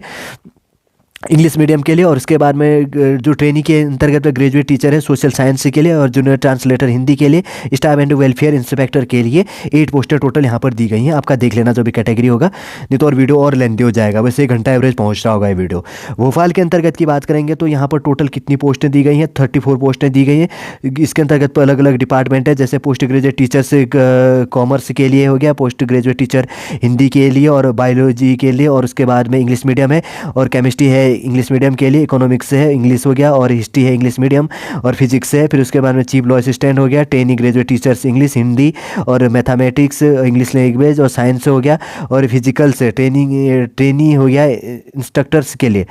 इंग्लिश मीडियम के लिए। और उसके बाद में जो ट्रेनिंग के अंतर्गत में ग्रेजुएट टीचर है सोशल साइंस के लिए और जूनियर ट्रांसलेटर हिंदी के लिए स्टाफ एंड वेलफेयर इंस्पेक्टर के लिए 8 पोस्टें टोटल यहाँ पर दी गई हैं। आपका देख लेना जो भी कैटेगरी होगा, नहीं तो और वीडियो और लेंथी हो जाएगा, वैसे 1 घंटा एवरेज पहुँच रहा होगा ये वीडियो। भोपाल के अंतर्गत की बात करेंगे तो यहाँ पर टोटल कितनी पोस्टें दी गई हैं 34 पोस्टें दी गई हैं। इसके अंतर्गत अलग अलग डिपार्टमेंट है, जैसे पोस्ट ग्रेजुएट टीचर्स कॉमर्स के लिए हो गया, पोस्ट ग्रेजुएट टीचर हिंदी के लिए और बायोलॉजी के लिए, और उसके बाद में इंग्लिश मीडियम है और केमिस्ट्री है इंग्लिश मीडियम के लिए, इकोनॉमिक्स है इंग्लिश हो गया और हिस्ट्री है इंग्लिश मीडियम और फिजिक्स है। फिर उसके बाद में चीफ लॉ असिस्टेंट हो गया, training graduate teachers English Hindi और मैथमेटिक्स इंग्लिश लैंग्वेज और साइंस हो गया और फिजिकल से ट्रेनिंग हो गया इंस्ट्रक्टर्स के लिए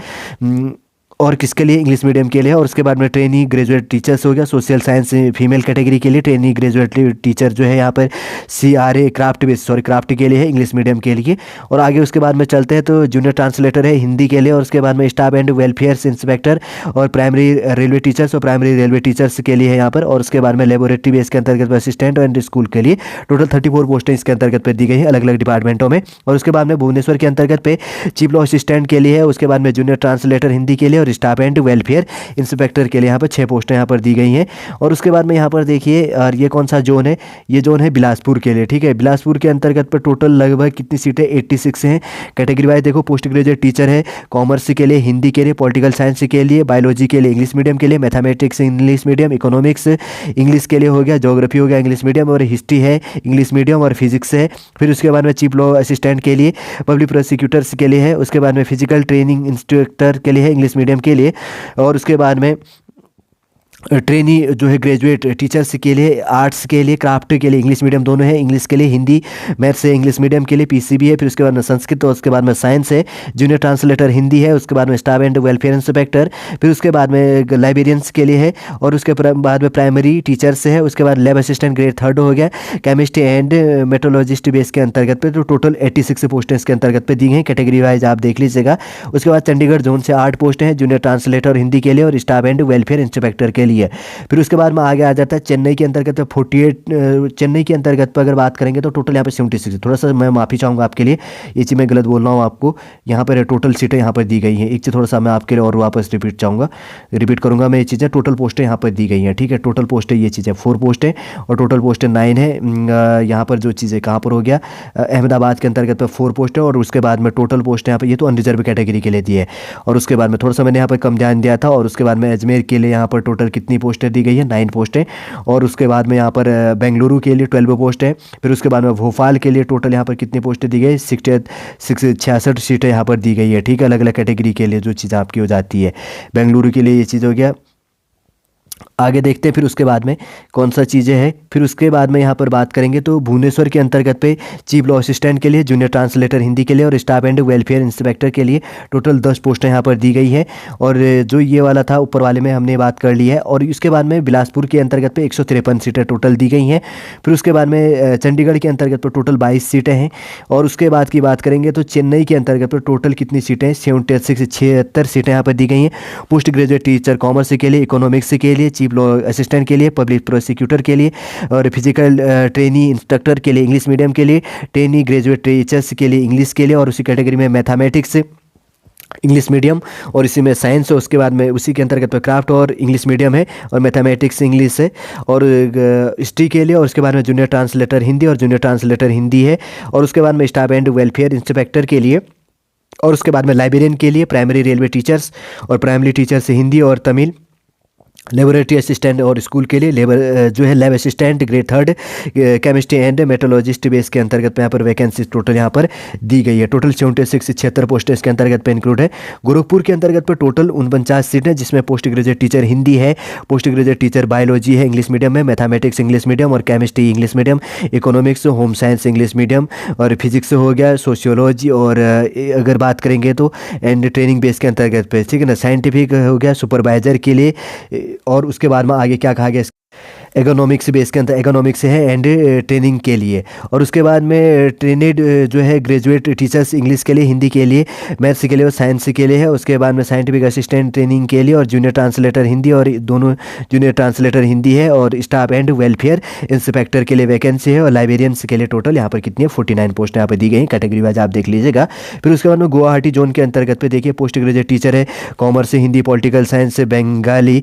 और किसके लिए इंग्लिश मीडियम के लिए। और उसके बाद में ट्रेनी ग्रेजुएट टीचर्स हो गया सोशल साइंस फीमेल कैटेगरी के लिए, ट्रेनी ग्रेजुएट टीचर जो है यहाँ पर CRA क्राफ्ट के लिए है इंग्लिश मीडियम के लिए। और आगे उसके बाद में चलते हैं तो जूनियर ट्रांसलेटर है हिंदी के लिए और उसके बाद में स्टाफ एंड वेलफेयर इंस्पेक्टर और प्राइमरी रेलवे टीचर्स और प्राइमरी रेलवे टीचर्स के लिए है यहाँ पर। और उसके बाद में लेबोरेटरी बेस के अंतर्गत असिस्टेंट एंड स्कूल के लिए टोटल 34 पोस्टें इसके अंतर्गत पर दी गई हैं अलग अलग डिपार्टमेंटों में। और उसके बाद में भुवनेश्वर के अंतर्गत पे चीफ लॉ असिस्टेंट के लिए है, उसके बाद में जूनियर ट्रांसलेटर हिंदी के लिए और स्टाफ एंड वेलफेयर इंस्पेक्टर के लिए यहाँ पर 6 पोस्टें यहाँ पर दी गई हैं। और उसके बाद में यहाँ पर देखिए और ये कौन सा जोन है, ये जोन है बिलासपुर के लिए, ठीक है। बिलासपुर के अंतर्गत पर टोटल लगभग कितनी सीटें 86 हैं। कैटेगरी वाइज देखो पोस्ट ग्रेजुएट टीचर है कॉमर्स के लिए हिंदी के लिए, पॉलिटिकल साइंस के लिए, बायोलॉजी के लिए इंग्लिश मीडियम के लिए, mathematics English medium, economics English के लिए हो गया, ज्योग्राफी हो गया इंग्लिश मीडियम और हिस्ट्री है इंग्लिश मीडियम और फिजिक्स है। फिर उसके बाद में चीफ लॉ असिस्टेंट के लिए, पब्लिक प्रोसिक्यूटर्स के लिए है, उसके बाद में फिजिकल ट्रेनिंग इंस्ट्रक्टर के लिए है इंग्लिश मीडियम के लिए। और उसके बाद में ट्रेनी जो है ग्रेजुएट टीचर्स के लिए, आर्ट्स के लिए, क्राफ्ट के लिए इंग्लिश मीडियम दोनों है, इंग्लिश के लिए हिंदी, मैथ्स है इंग्लिश मीडियम के लिए, PCB है। फिर उसके बाद में संस्कृत और उसके बाद में साइंस है, जूनियर ट्रांसलेटर हिंदी है, उसके बाद में स्टाफ एंड वेलफेयर इंस्पेक्टर, फिर उसके बाद में लाइब्रेरियंस के लिए है और उसके बाद में प्राइमरी टीचर्स है। उसके बाद लैब असिस्टेंट ग्रेड 3 हो गया, केमिस्ट्री एंड मेट्रोलॉजिस्ट बेस के अंतर्गत पे तो टोटल 86 पोस्टें इसके अंतर्गत पे दी गई हैं, कैटेगरी वाइज आप देख लीजिएगा। उसके बाद चंडीगढ़ जोन से 8 पोस्टें हैं जूनियर ट्रांसलेटर हिंदी के लिए और स्टाफ एंड वेलफेयर इंस्पेक्टर के लिए। फिर उसके बाद में आगे आ जाता है चेन्नई के अंतर्गत 48, चेन्नई के अंतर्गत पर अगर बात करेंगे तो टोटल यहाँ पे 76, थोड़ा सा मैं माफ़ी चाहूँगा आपके लिए, ये चीज़ मैं गलत बोल रहा हूँ आपको। यहाँ पर टोटल सीटें यहाँ पर दी गई हैं, एक चीज़ थोड़ा सा मैं आपके लिए और वापस रिपीट करूँगा मैं, ये चीज़ें टोटल पोस्टें यहाँ पर दी गई हैं, ठीक है। टोटल पोस्टें ये चीज़ें 4 पोस्टें और टोटल पोस्टें 9 है। यहाँ पर जो चीज़ें कहाँ पर हो गया अहमदाबाद के अंतर्गत पर 4 पोस्टें और उसके बाद में टोटल पोस्ट यहाँ पर ये तो अनरिजर्व कैटेगरी के लिए दी है। और उसके बाद में थोड़ा सा मैंने यहाँ पर कम ध्यान दिया था। और उसके बाद में अजमेर के लिए यहाँ पर टोटल कितनी कितनी पोस्टें दी गई है, 9 पोस्टें। और उसके बाद में यहाँ पर बेंगलुरु के लिए 12 पोस्ट है। फिर उसके बाद में भोपाल के लिए टोटल यहाँ पर कितनी पोस्टें दी गई, 66 सीटें यहाँ पर दी गई है। ठीक है, अलग अलग कैटेगरी के लिए जो चीज़ आपकी हो जाती है। बेंगलुरु के लिए ये चीज़ हो गया। आगे देखते हैं फिर उसके बाद में कौन सा चीज़ें हैं। फिर उसके बाद में यहाँ पर बात करेंगे तो भुवनेश्वर के अंतर्गत पे चीफ लॉ असिस्टेंट के लिए, जूनियर ट्रांसलेटर हिंदी के लिए और स्टाफ एंड वेलफेयर इंस्पेक्टर के लिए टोटल 10 पोस्टें यहाँ पर दी गई है। और जो ये वाला था ऊपर वाले में हमने बात कर ली है। और उसके बाद में बिलासपुर के अंतर्गत पे 153 सीटें टोटल दी गई हैं। फिर उसके बाद में चंडीगढ़ के अंतर्गत पर टोटल 22 सीटें हैं। और उसके बाद की बात करेंगे तो चेन्नई के अंतर्गत पर टोटल कितनी सीटें, 76 सीटें यहाँ पर दी गई हैं। पोस्ट ग्रेजुएट टीचर कॉमर्स के लिए, इकोनॉमिक्स के लिए, चीफ लॉ असिस्टेंट के लिए, पब्लिक प्रोसिक्यूटर के लिए और फिजिकल ट्रेनी इंस्ट्रक्टर के लिए इंग्लिश मीडियम के लिए, ट्रेनी ग्रेजुएट टीचर्स के लिए इंग्लिश के लिए। और उसी कैटेगरी में मैथमेटिक्स इंग्लिश मीडियम और इसी में साइंस है। उसके बाद में उसी के अंतर्गत क्राफ्ट और इंग्लिश मीडियम है और मैथमेटिक्स इंग्लिश है और हिस्ट्री के लिए। और उसके बाद में जूनियर ट्रांसलेटर हिंदी और जूनियर ट्रांसलेटर हिंदी है। और उसके बाद में स्टाफ एंड वेलफेयर इंस्पेक्टर के लिए और उसके बाद में लाइब्रेरियन के लिए, प्राइमरी रेलवे टीचर्स और प्राइमरी टीचर्स हिंदी और तमिल, लेबोरेटरी असिस्टेंट और स्कूल के लिए लेबर जो है lab assistant grade 3 chemistry and metrologist base के अंतर्गत यहाँ पर वैकेंसी टोटल यहाँ पर दी गई है। टोटल 76 पोस्टें इसके अंतर्गत पे इंक्लूड है। गोरखपुर के अंतर्गत पर टोटल 49 सीटें जिसमें पोस्ट ग्रेजुएट टीचर हिंदी है, पोस्ट ग्रेजुएट टीचर बायोलॉजी है इंग्लिश मीडियम में, मैथमेटिक्स इंग्लिश मीडियम और chemistry English medium, economics home science English medium और फिजिक्स हो गया, सोशियोलॉजी और अगर बात करेंगे तो एंड ट्रेनिंग बेस के अंतर्गत पे, ठीक है ना, साइंटिफिक हो गया सुपरवाइजर के लिए। और उसके बाद में आगे क्या कहा गया, इकोनॉमिक्स बेस के अंदर इकोनॉमिक्स है एंड ट्रेनिंग के लिए। और उसके बाद में ट्रेनेड जो है ग्रेजुएट टीचर्स इंग्लिश के लिए, हिंदी के लिए, मैथ्स के लिए और साइंस के लिए है। उसके बाद में साइंटिफिक असिस्टेंट ट्रेनिंग के लिए और जूनियर ट्रांसलेटर हिंदी और दोनों जूनियर ट्रांसलेटर हिंदी है। और स्टाफ एंड वेलफेयर इंस्पेक्टर के लिए वैकेंसी है। और लाइब्रेरियंस के लिए टोटल यहाँ पर कितनी है, 49 पोस्ट यहाँ पर दी गई हैं। कैटेगरी वाइज आप देख लीजिएगा। फिर उसके बाद में गुवाहाटी जोन के अंतर्गत पे देखिए पोस्ट ग्रेजुएट टीचर है commerce Hindi, political science Bengali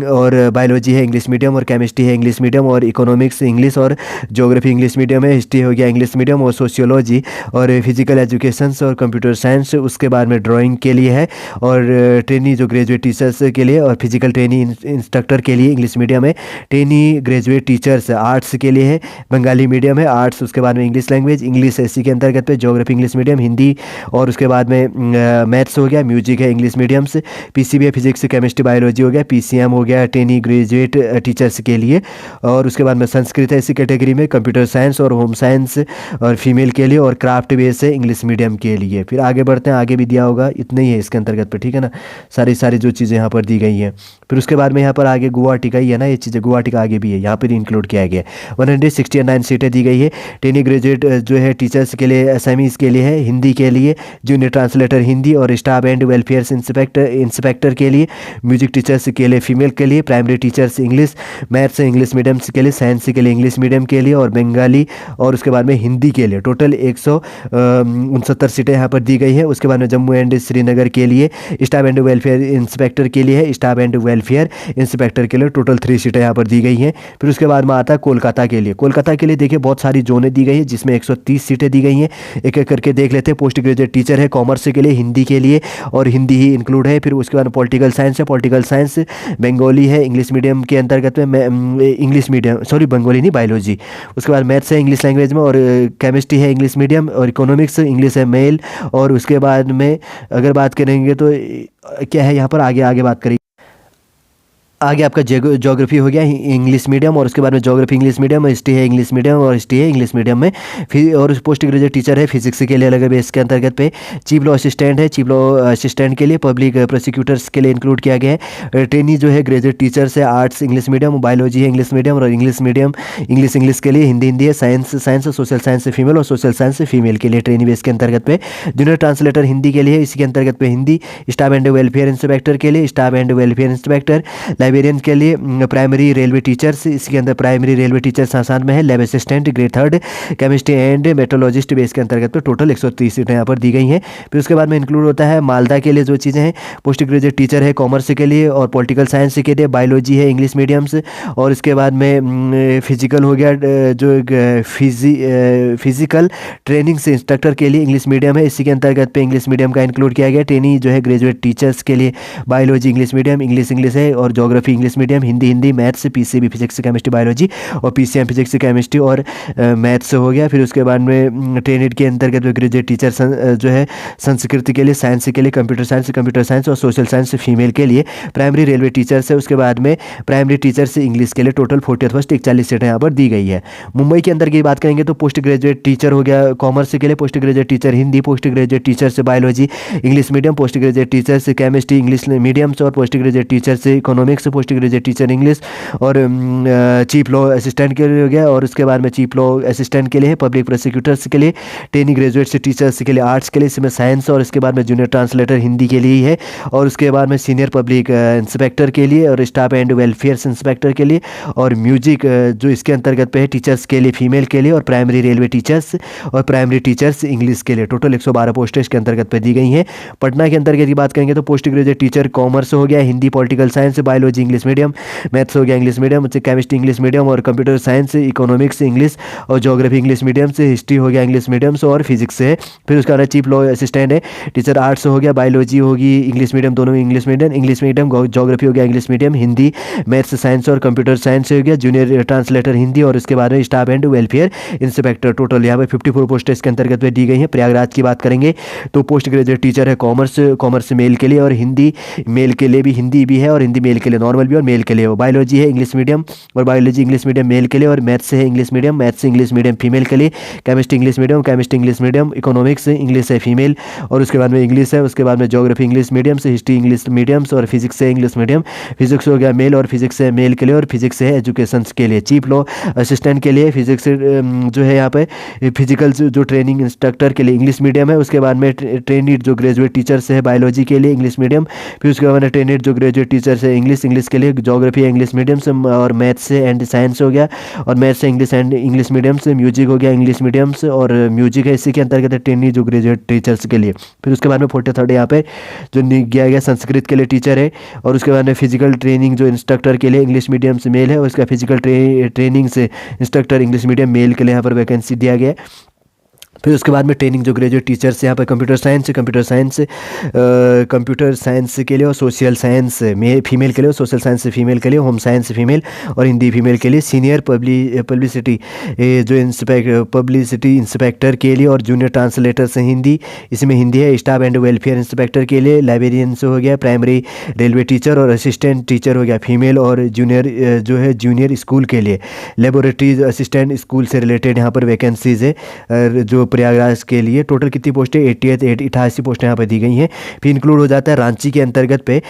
और बायोलॉजी है इंग्लिश मीडियम और केमिस्ट्री है इंग्लिश मीडियम और इकोनॉमिक्स इंग्लिश और ज्योग्राफी इंग्लिश मीडियम है, हिस्ट्री हो गया इंग्लिश मीडियम और सोशियोलॉजी और फिजिकल एजुकेशन और कंप्यूटर साइंस उसके बाद में ड्राइंग के लिए है। और ट्रेनी जो ग्रेजुएट टीचर्स के लिए और फिजिकल ट्रेनी इंस्ट्रक्टर के लिए इंग्लिश मीडियम है। ट्रेनी ग्रेजुएट टीचर्स आर्ट्स के लिए है, बंगाली मीडियम है आर्ट्स। उसके बाद में इंग्लिश लैंग्वेज इंग्लिश एससी के अंतर्गत पे, ज्योग्राफी इंग्लिश मीडियम हिंदी और उसके बाद में मैथ्स हो गया, म्यूजिक है इंग्लिश मीडियम से, पीसीबी है फिजिक्स केमिस्ट्री बायोलॉजी हो गया, पीसीएम हो गया ट्रेनी ग्रेजुएट टीचर्स के लिए। और उसके बाद में संस्कृत है इसी कैटेगरी में, कंप्यूटर साइंस और होम साइंस और फीमेल के लिए और क्राफ्ट बेस है इंग्लिश मीडियम के लिए। फिर आगे बढ़ते हैं, आगे भी दिया होगा, इतना ही है इसके अंतर्गत पे, ठीक है ना, सारी जो चीज़ें यहाँ पर दी गई हैं। फिर उसके बाद में यहाँ पर आगे गुवाहाटी का ही है ना, ये चीज़ें गुवाहाटी का आगे भी है, यहाँ पर इंक्लूड किया गया है। 169 सीटें दी गई है। ट्रेनी ग्रेजुएट जो है टीचर्स के लिए, एसएमईज के लिए है, हिंदी के लिए, जूनियर ट्रांसलेटर हिंदी और स्टाफ एंड वेलफेयर इंस्पेक्टर के लिए, म्यूजिक टीचर्स के लिए फीमेल के लिए, primary teachers English, maths English medium के लिए, साइंस के लिए इंग्लिश मीडियम के लिए और बंगाली और उसके बाद में हिंदी के लिए। टोटल 169 सीटें यहाँ पर दी गई है। उसके बाद में जम्मू एंड श्रीनगर के लिए स्टाफ एंड वेलफेयर इंस्पेक्टर के लिए है, स्टाफ एंड वेलफेयर इंस्पेक्टर के लिए टोटल 3 सीटें यहाँ पर दी गई हैं। फिर उसके बाद में आता है कोलकाता के लिए। कोलकाता के लिए देखिए बहुत सारी जोनें दी गई है जिसमें 130 सीटें दी गई हैं। एक एक करके देख लेते हैं। पोस्ट ग्रेजुएट टीचर है कॉमर्स के लिए, हिंदी के लिए और हिंदी ही इंक्लूड है। फिर उसके बाद पॉलिटिकल साइंस है, पॉलिटिकल साइंस बंगाली है इंग्लिश मीडियम के अंतर्गत में, इंग्लिश मीडियम सॉरी बंगाली नहीं बायोलॉजी। उसके बाद मैथ्स है इंग्लिश लैंग्वेज में और केमिस्ट्री है इंग्लिश मीडियम और इकोनॉमिक्स इंग्लिश है मेल। और उसके बाद में अगर बात करेंगे तो क्या है यहाँ पर आगे बात करेंगे, आगे आपका ज्योग्राफी हो गया इंग्लिश मीडियम और उसके बाद में ज्योग्राफी इंग्लिश मीडियम, हिस्ट्री है इंग्लिश मीडियम और हिस्ट्री है इंग्लिश मीडियम में। फिर और पोस्ट ग्रेजुएट टीचर है फिजिक्स के लिए अलग है बेस के अंतर्गत पे। चीफ लॉ असिस्टेंट है, चीफ लॉ असिस्टेंट के लिए पब्लिक प्रोसिक्यूटर्स के लिए इंक्लूड किया गया है। ट्रेनी जो है ग्रेजुएट टीचर्स है आर्ट्स इंग्लिश मीडियम, बायोलॉजी है इंग्लिश मीडियम और इंग्लिश मीडियम इंग्लिश के लिए, हिंदी है, साइंस सोशल साइंस से फीमेल और सोशल साइंस से फीमेल के लिए ट्रेनी बेस के अंतर्गत पे। जूनियर ट्रांसलेटर हिंदी के लिए इसी के अंतर्गत पे Hindi, staff and welfare inspector के लिए staff and welfare inspector, librarian के लिए प्राइमरी रेलवे टीचर्स, इसके अंदर प्राइमरी रेलवे टीचर्स आसान में है, lab assistant grade 3 chemistry and metrologist base के अंतर्गत तो टोटल 130 सीटें यहाँ पर दी गई हैं। फिर उसके बाद में इंक्लूड होता है मालदा के लिए जो चीज़ें हैं, पोस्ट ग्रेजुएट टीचर है कॉमर्स के लिए और पॉलिटिकल साइंस के लिए, बायोलॉजी है इंग्लिश मीडियम से और इसके बाद में फिजिकल हो गया जो फिजिकल ट्रेनिंग से इंस्ट्रक्टर के लिए इंग्लिश मीडियम है, इसी के अंतर्गत पे इंग्लिश मीडियम का इंक्लूड किया गया। ट्रेनी जो है ग्रेजुएट टीचर्स के लिए बायोलॉजी इंग्लिश मीडियम इंग्लिश है और geography geography English medium, Hindi maths, PCB physics chemistry biology और पीसीएम फिजिक्स केमिस्ट्री और मैथ्स हो गया। फिर उसके बाद में ट्रेनेड के अंतर्गत ग्रेजुएट टीचर जो है संस्कृत के लिए, साइंस के लिए कंप्यूटर साइंस और सोशल साइंस फीमेल के लिए। प्राइमरी रेलवे टीचर से, उसके बाद में प्राइमरी टीचर से इंग्लिश के लिए टोटल 41 सीटें यहाँ पर दी गई है। मुंबई के अंदर की बात करेंगे तो पोस्ट ग्रेजुएट टीचर हो गया कॉमर्स के लिए, post graduate teacher Hindi, post graduate teacher से biology English medium, post graduate teacher से केमिस्ट्री इंग्लिश मीडियम से और पोस्ट ग्रेजुएट टीचर से economics, post graduate teacher English और चीफ लॉ असिस्टेंट के लिए हो गया। और उसके बाद में चीफ लॉ असिस्टेंट के लिए, पब्लिक प्रोसिक्यूटर्स के लिए, ट्रेनिंग ग्रेजुएट से टीचर्स के लिए आर्ट्स के लिए, इसमें साइंस और इसके बाद में जूनियर ट्रांसलेटर हिंदी के लिए ही है। और उसके बाद में सीनियर पब्लिक इंस्पेक्टर के लिए और स्टाफ एंड वेलफेयर इंस्पेक्टर के लिए और म्यूजिक जो इसके अंतर्गत पे है टीचर्स के लिए फीमेल के लिए और प्राइमरी रेलवे टीचर्स और प्राइमरी टीचर्स इंग्लिश के लिए। टोटल 112 पोस्टें इसके अंतर्गत पे दी गई हैं। पटना के अंतर्गत की बात करेंगे तो पोस्ट ग्रेजुएट टीचर कॉमर्स हो गया, Hindi political science, biology English medium, maths हो गया English medium, chemistry English medium और कंप्यूटर साइंस, इकोनॉमिक्स इंग्लिश और ज्योग्राफी इंग्लिश मीडियम से, हिस्ट्री हो गया इंग्लिश मीडियम से और फिजिक्स से है। फिर उसका बाद चीफ लॉ असिस्टेंट है, टीचर आर्ट्स हो गया, बायोलॉजी होगी इंग्लिश मीडियम, दोनों इंग्लिश मीडियम, ज्योग्राफी हो गया English medium, Hindi maths science और कंप्यूटर साइंस हो गया, जूनियर ट्रांसलेटर हिंदी और उसके बाद में staff and welfare inspector. Total यहाँ पे 54 पोस्ट इसके अंतर्गत में दी गई हैं। प्रयागराज की बात करेंगे तो पोस्ट ग्रेजुएट टीचर है कॉमर्स मेल के लिए और हिंदी मेल के लिए भी, हिंदी भी है और हिंदी मेल के लिए नॉर्मल भी और मेल के लिए। बायोलॉजी है इंग्लिश मीडियम और बायोलॉजी इंग्लिश मीडियम मेल के लिए और मैथ्स है English medium, maths English medium female के लिए, chemistry English medium, economics English है फीमेल और उसके बाद में इंग्लिश है। उसके बाद में ज्योग्राफी इंग्लिश मीडियम से, हिस्ट्री इंग्लिश मीडियम से और फिजिक्स है इंग्लिश मीडियम, फिजिक्स हो गया मेल और फिजिक्स है मेल के लिए और फिजिक्स है एजुकेशन के लिए। चीफ लॉ असिस्टेंट के लिए फिजिक्स जो है यहाँ पे फिजिकल जो ट्रेनिंग इंस्ट्रक्टर के लिए इंग्लिश मीडियम है। उसके बाद में ट्रेनिड जो ग्रेजुएट टीचर से है बायोलॉजी के लिए इंग्लिश मीडियम, फिर उसके बाद में ट्रेनिड जो ग्रेजुएट टीचर से इंग्लिश के लिए, ज्योग्राफी इंग्लिश मीडियम से और मैथ्स से एंड साइंस हो गया और मैथ्स से इंग्लिश मीडियम से, म्यूजिक हो गया इंग्लिश मीडियम से और म्यूजिक है इसी के अंतर्गत ट्रेनिंग जो ग्रेजुएट टीचर्स के लिए। फिर उसके बाद में 43 यहाँ पे जो किया गया संस्कृत के लिए टीचर है और उसके बाद में फिजिकल ट्रेनिंग जो इंस्ट्रक्टर के लिए इंग्लिश मीडियम से मेल है, उसका फिजिकल ट्रेनिंग से इंस्ट्रक्टर इंग्लिश मीडियम मेल के लिए यहाँ पर वैकेंसी दिया गया है। फिर उसके बाद में ट्रेनिंग जो ग्रेजुएट टीचर्स यहाँ पर कंप्यूटर साइंस के लिए और सोशल साइंस फीमेल के लिए, सोशल साइंस फीमेल के लिए, होम साइंस फीमेल और हिंदी फीमेल के लिए, सीनियर पब्लिसिटी इंस्पेक्टर के लिए और जूनियर ट्रांसलेटर से हिंदी, इसमें हिंदी है, स्टाफ एंड वेलफेयर इंस्पेक्टर के लिए, लाइब्रेरियन से हो गया, प्राइमरी रेलवे टीचर और असिस्टेंट टीचर हो गया फीमेल और जूनियर स्कूल के लिए, लेबोरेटरी असिस्टेंट स्कूल से रिलेटेड यहाँ पर वैकेंसीज है जो प्रयागराज के लिए। टोटल कितनी पोस्टें 88 पोस्टें यहाँ पर दी गई हैं। फिर इंक्लूड हो जाता है रांची के अंतर्गत पे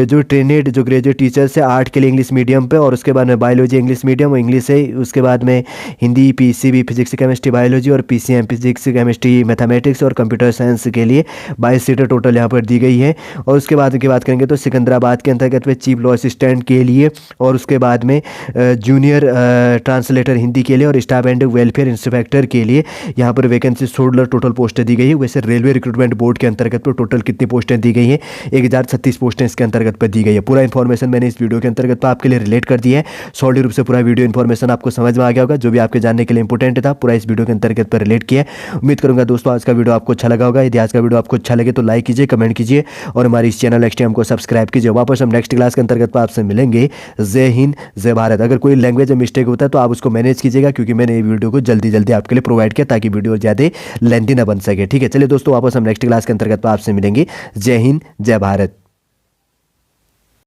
जो ट्रेनेड जो ग्रेजुएट टीचर्स है आर्ट के लिए इंग्लिश मीडियम पे और उसके बाद में बायोलॉजी इंग्लिश मीडियम और इंग्लिश है, उसके बाद में Hindi PCB physics chemistry biology और पीसीएम फिजिक्स केमिस्ट्री मैथमेटिक्स और कंप्यूटर साइंस के लिए 22 सीटें टोटल यहाँ पर दी गई है। और उसके बाद की बात करेंगे तो सिकंदराबाद के अंतर्गत पे चीफ लॉ असिस्टेंट के लिए और उसके बाद में जूनियर ट्रांसलेटर हिंदी के लिए और स्टाफ एंड वेलफेयर इंस्पेक्टर के लिए यहाँ पर वैकेंसी 16 टोटल पोस्टें दी गई है। वैसे रेलवे रिक्रूटमेंट बोर्ड के अंतर्गत पर टोटल कितनी पोस्टें दी गई हैं? 1036 पोस्टें इसके अंतर्गत पर दी गई है। पूरा इन्फॉर्मेशन मैंने इस वीडियो के अंतर्गत पर आपके लिए रिलेट कर दिया है। सॉलिड रूप से पूरा वीडियो इन्फॉर्मेशन आपको समझ में आ गया होगा, जो भी आपके जानने के लिए इंपॉर्टेंट था पूरा इस वीडियो के अंतर्गत पर रिलेट किया है। उम्मीद करूंगा दोस्तों आज का वीडियो आपको अच्छा लगा होगा। यदि आज का वीडियो आपको अच्छा लगे तो लाइक कीजिए, कमेंट कीजिए और हमारे इस चैनल एक्सट्रीम को सब्सक्राइब कीजिए। वापस हम नेक्स्ट क्लास के अंतर्गत पर आपसे मिलेंगे। जय हिंद जय भारत। अगर कोई लैंग्वेज में मिस्टेक होता है तो आप उसको मैनेज कीजिएगा, क्योंकि मैंने ये वीडियो को जल्दी आपके लिए प्रोवाइड किया ताकि वीडियो ज़्यादा लेंथी ना बन सके। ठीक है, चलिए दोस्तों वापस हम नेक्स्ट क्लास के अंतर्गत आपसे मिलेंगे। जय हिंद जय भारत।